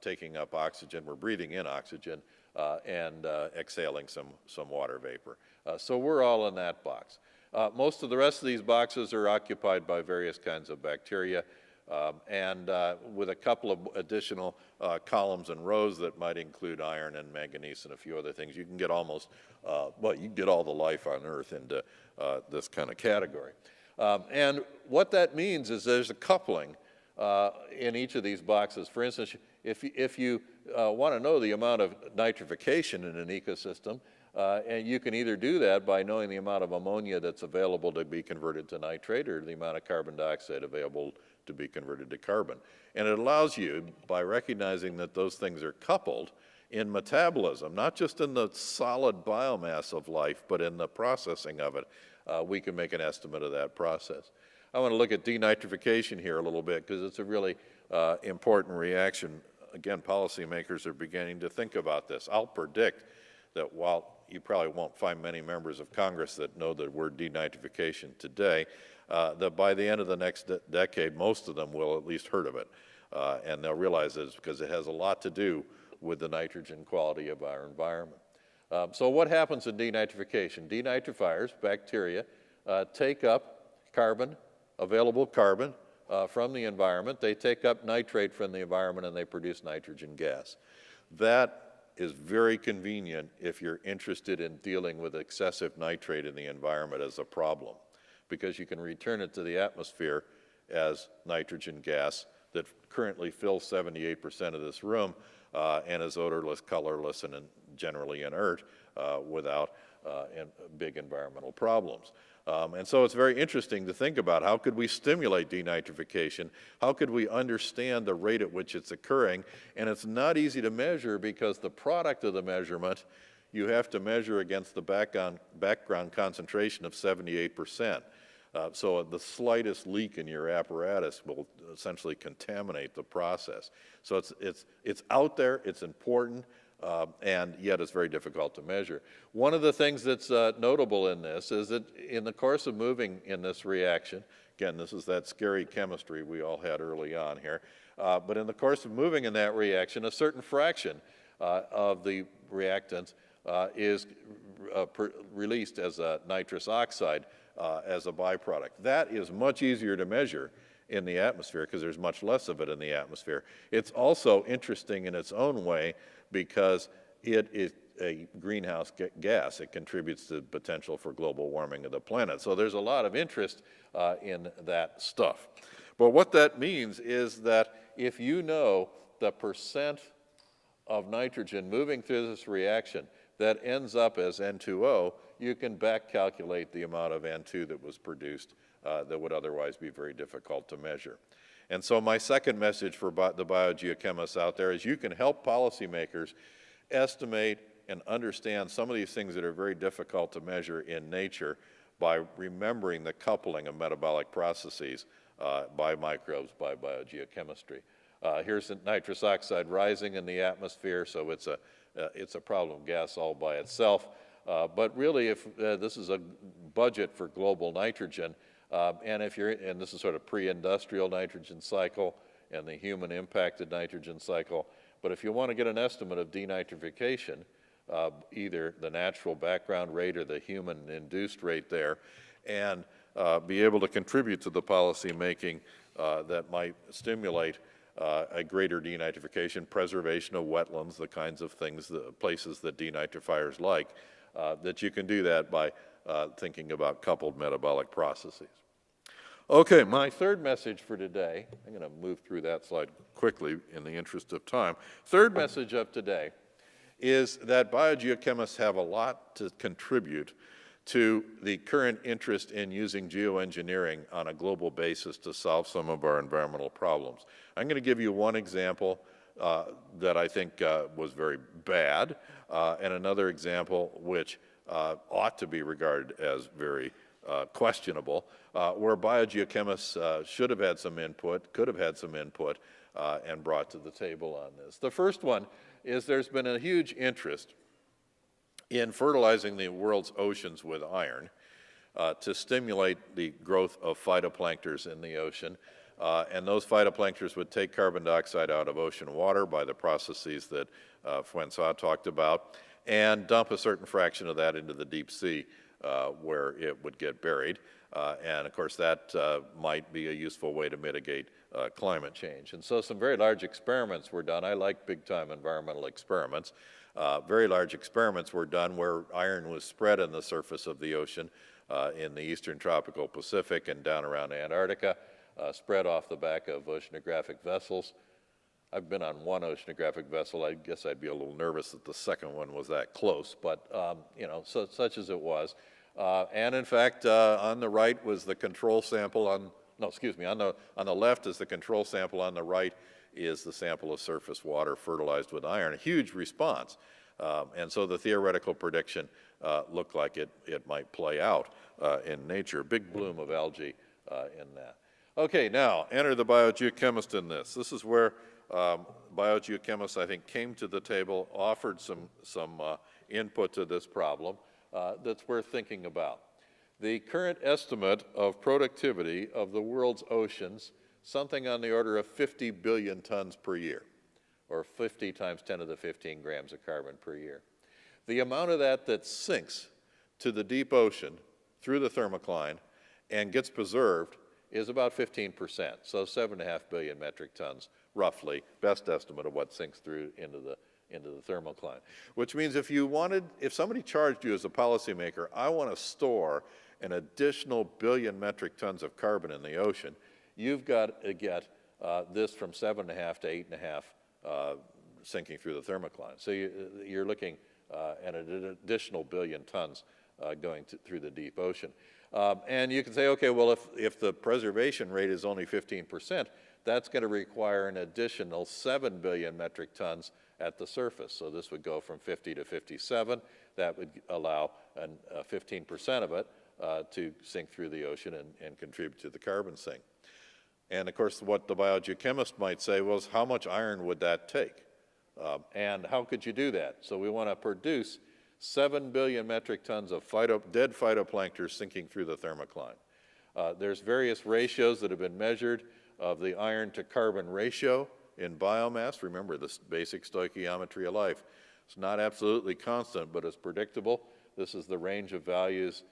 taking up oxygen, we're breathing in oxygen and exhaling some water vapor. So we're all in that box. Most of the rest of these boxes are occupied by various kinds of bacteria, and with a couple of additional columns and rows that might include iron and manganese and a few other things. You can get almost, you can get all the life on Earth into this kind of category. And what that means is there's a coupling in each of these boxes. For instance, if you want to know the amount of nitrification in an ecosystem, and you can either do that by knowing the amount of ammonia that's available to be converted to nitrate, or the amount of carbon dioxide available to be converted to carbon. And it allows you, by recognizing that those things are coupled in metabolism, not just in the solid biomass of life, but in the processing of it, we can make an estimate of that process. I want to look at denitrification here a little bit, because it's a really important reaction. Again, policymakers are beginning to think about this. I'll predict that while you probably won't find many members of Congress that know the word denitrification today, that by the end of the next decade, most of them will at least heard of it. And they'll realize it's because it has a lot to do with the nitrogen quality of our environment. So what happens in denitrification? Denitrifiers, bacteria, take up carbon, available carbon from the environment. They take up nitrate from the environment and they produce nitrogen gas. That is very convenient if you're interested in dealing with excessive nitrate in the environment as a problem, because you can return it to the atmosphere as nitrogen gas that currently fills 78% of this room and is odorless, colorless, and generally inert without big environmental problems. And so it's very interesting to think about how could we stimulate denitrification, how could we understand the rate at which it's occurring, and it's not easy to measure because the product of the measurement you have to measure against the background concentration of 78%. So the slightest leak in your apparatus will essentially contaminate the process. So it's out there, it's important, and yet it's very difficult to measure. One of the things that's notable in this is that in the course of moving in this reaction, again, this is that scary chemistry we all had early on here, but in the course of moving in that reaction, a certain fraction of the reactant is released as a nitrous oxide as a byproduct. That is much easier to measure in the atmosphere because there's much less of it in the atmosphere. It's also interesting in its own way because it is a greenhouse gas. It contributes to the potential for global warming of the planet. So there's a lot of interest in that stuff. But what that means is that if you know the percent of nitrogen moving through this reaction that ends up as N2O, you can back calculate the amount of N2 that was produced that would otherwise be very difficult to measure. And so my second message for the biogeochemists out there is you can help policymakers estimate and understand some of these things that are very difficult to measure in nature by remembering the coupling of metabolic processes by microbes, by biogeochemistry. Here's nitrous oxide rising in the atmosphere, so it's a problem gas all by itself. But really, if this is a budget for global nitrogen, and this is sort of pre-industrial nitrogen cycle and the human impacted nitrogen cycle, but if you want to get an estimate of denitrification, either the natural background rate or the human induced rate there, and be able to contribute to the policy making that might stimulate a greater denitrification, preservation of wetlands, the kinds of things, the places that denitrifiers like, that you can do that by thinking about coupled metabolic processes. Okay, my third message for today, I'm going to move through that slide quickly in the interest of time. Third message of today is that biogeochemists have a lot to contribute to the current interest in using geoengineering on a global basis to solve some of our environmental problems. I'm going to give you one example that I think was very bad, and another example which ought to be regarded as very questionable, where biogeochemists should have had some input, could have had some input, and brought to the table on this. The first one is there's been a huge interest in fertilizing the world's oceans with iron to stimulate the growth of phytoplanktons in the ocean. And those phytoplanktons would take carbon dioxide out of ocean water by the processes that Francois talked about and dump a certain fraction of that into the deep sea where it would get buried. And of course that might be a useful way to mitigate climate change. And so some very large experiments were done. I like big time environmental experiments. Very large experiments were done where iron was spread on the surface of the ocean in the eastern tropical Pacific and down around Antarctica, spread off the back of oceanographic vessels. I've been on one oceanographic vessel. I guess I'd be a little nervous that the second one was that close, but you know, such as it was. And in fact, on the right was the control sample on the left is the control sample, on the right is the sample of surface water fertilized with iron. A huge response. And so the theoretical prediction looked like it might play out in nature. Big bloom of algae in that. Okay, now enter the biogeochemist in this. This is where biogeochemists, I think, came to the table, offered some input to this problem that's worth thinking about. The current estimate of productivity of the world's oceans, something on the order of 50 billion tons per year, or 50 times 10 to the 15 grams of carbon per year. The amount of that sinks to the deep ocean through the thermocline and gets preserved is about 15%, so 7.5 billion metric tons, roughly, best estimate of what sinks through into the thermocline. Which means if somebody charged you as a policymaker, I want to store an additional billion metric tons of carbon in the ocean, you've got to get this from 7.5 to 8.5 sinking through the thermocline. So you're looking at an additional billion tons going through the deep ocean. And you can say, okay, well, if the preservation rate is only 15%, that's going to require an additional 7 billion metric tons at the surface. So this would go from 50 to 57. That would allow 15% of it to sink through the ocean and contribute to the carbon sink. And of course, what the biogeochemist might say was, how much iron would that take? And how could you do that? So we want to produce 7 billion metric tons of dead phytoplankton sinking through the thermocline. There's various ratios that have been measured of the iron to carbon ratio in biomass. Remember, this basic stoichiometry of life. It's not absolutely constant, but it's predictable. This is the range of values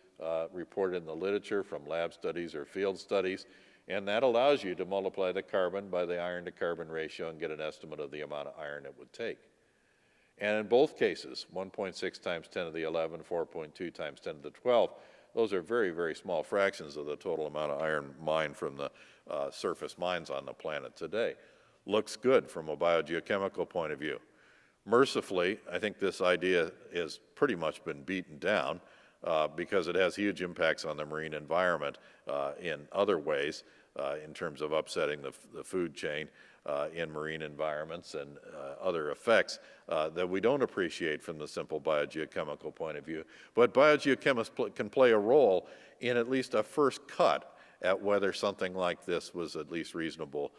reported in the literature from lab studies or field studies. And that allows you to multiply the carbon by the iron to carbon ratio and get an estimate of the amount of iron it would take. And in both cases, 1.6 times 10 to the 11, 4.2 times 10 to the 12, those are very, very small fractions of the total amount of iron mined from the surface mines on the planet today. Looks good from a biogeochemical point of view. Mercifully, I think this idea has pretty much been beaten down because it has huge impacts on the marine environment in other ways, in terms of upsetting the food chain in marine environments and other effects that we don't appreciate from the simple biogeochemical point of view. But biogeochemists can play a role in at least a first cut at whether something like this was at least reasonable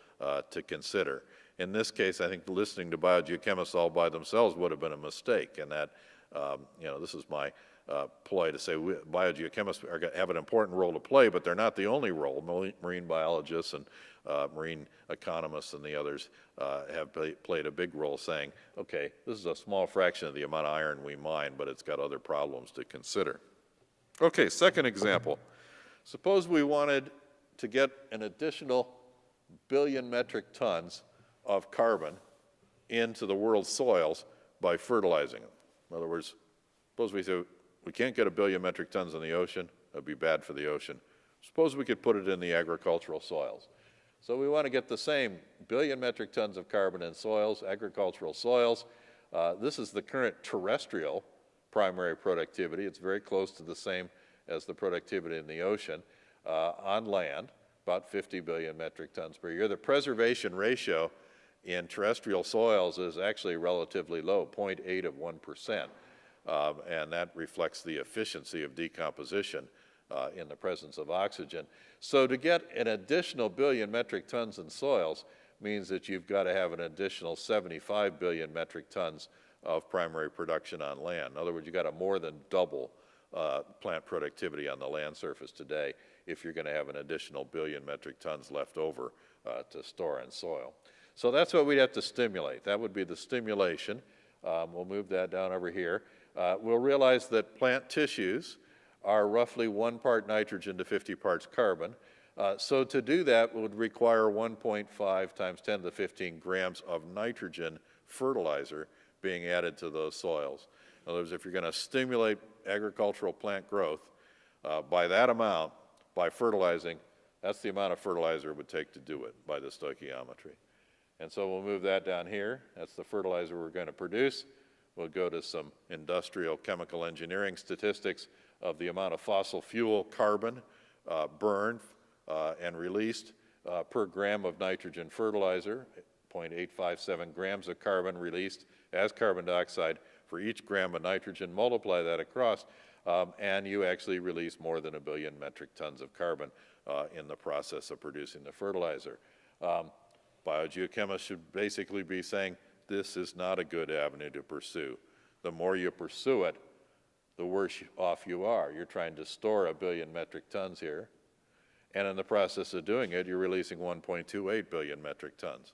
to consider. In this case, I think listening to biogeochemists all by themselves would have been a mistake, and that, this is my ploy to say biogeochemists have an important role to play, but they're not the only role. Marine biologists and marine economists and the others have played a big role saying, okay, this is a small fraction of the amount of iron we mine, but it's got other problems to consider. Okay, second example. Suppose we wanted to get an additional billion metric tons of carbon into the world's soils by fertilizing them. In other words, suppose we say we can't get a billion metric tons in the ocean, that'd be bad for the ocean. Suppose we could put it in the agricultural soils. So we want to get the same billion metric tons of carbon in soils, agricultural soils. This is the current terrestrial primary productivity. It's very close to the same as the productivity in the ocean. On land, about 50 billion metric tons per year. The preservation ratio in terrestrial soils is actually relatively low, 0.8 of 1%. And that reflects the efficiency of decomposition in the presence of oxygen. So to get an additional billion metric tons in soils means that you've got to have an additional 75 billion metric tons of primary production on land. In other words, you've got to more than double plant productivity on the land surface today if you're going to have an additional billion metric tons left over to store in soil. So that's what we'd have to stimulate. That would be the stimulation. We'll move that down over here. We'll realize that plant tissues are roughly 1 part nitrogen to 50 parts carbon. So to do that would require 1.5 times 10 to the 15 grams of nitrogen fertilizer being added to those soils. In other words, if you're going to stimulate agricultural plant growth by that amount, by fertilizing, that's the amount of fertilizer it would take to do it by the stoichiometry. And so we'll move that down here. That's the fertilizer we're going to produce. We'll go to some industrial chemical engineering statistics of the amount of fossil fuel carbon burned and released per gram of nitrogen fertilizer, 0.857 grams of carbon released as carbon dioxide for each gram of nitrogen. Multiply that across, and you actually release more than 1 billion metric tons of carbon in the process of producing the fertilizer. Biogeochemists should basically be saying, this is not a good avenue to pursue. The more you pursue it, the worse off you are. You're trying to store 1 billion metric tons here, and in the process of doing it, you're releasing 1.28 billion metric tons.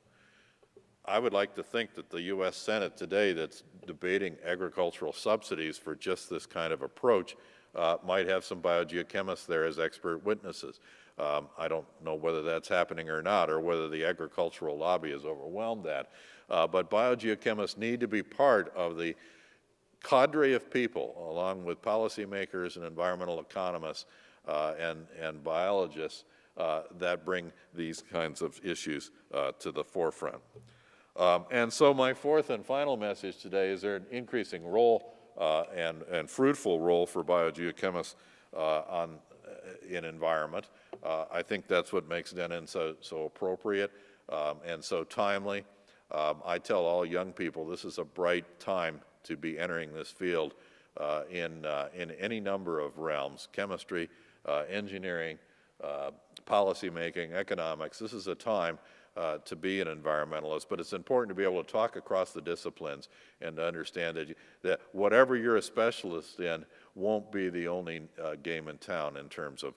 I would like to think that the U.S. Senate today that's debating agricultural subsidies for just this kind of approach might have some biogeochemists there as expert witnesses. I don't know whether that's happening or not, or whether the agricultural lobby has overwhelmed that. But biogeochemists need to be part of the cadre of people, along with policymakers and environmental economists and biologists, that bring these kinds of issues to the forefront. And so my fourth and final message today is there an increasing role and fruitful role for biogeochemists in environment. I think that's what makes DENIN so appropriate and so timely. I tell all young people this is a bright time to be entering this field in any number of realms: chemistry, engineering, policy making, economics. This is a time to be an environmentalist, but it's important to be able to talk across the disciplines and to understand that whatever you're a specialist in won't be the only game in town in terms of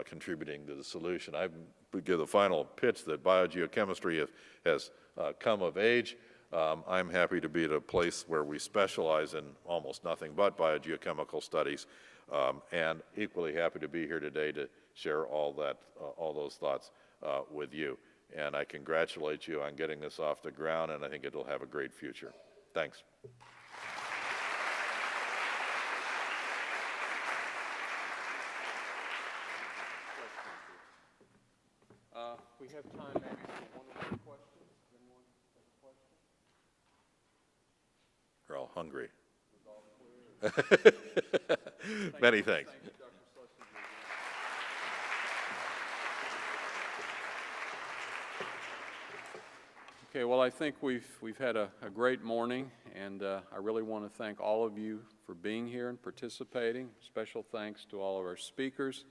contributing to the solution. I would give the final pitch that biogeochemistry has come of age. I'm happy to be at a place where we specialize in almost nothing but biogeochemical studies, and equally happy to be here today to share all those thoughts with you. And I congratulate you on getting this off the ground, and I think it'll have a great future. Thanks. We have time maybe for one or two questions. Does anyone have a question? We're all hungry. Was all clear? Many thanks. Thank you, Dr. Schlesinger. Okay, well, I think we've had a great morning, and I really want to thank all of you for being here and participating. Special thanks to all of our speakers.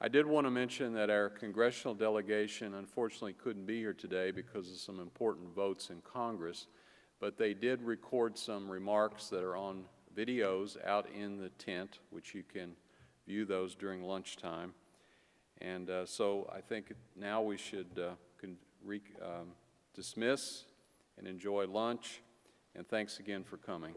I did want to mention that our congressional delegation unfortunately couldn't be here today because of some important votes in Congress, but they did record some remarks that are on videos out in the tent, which you can view those during lunchtime. And so I think now we should dismiss and enjoy lunch, and thanks again for coming.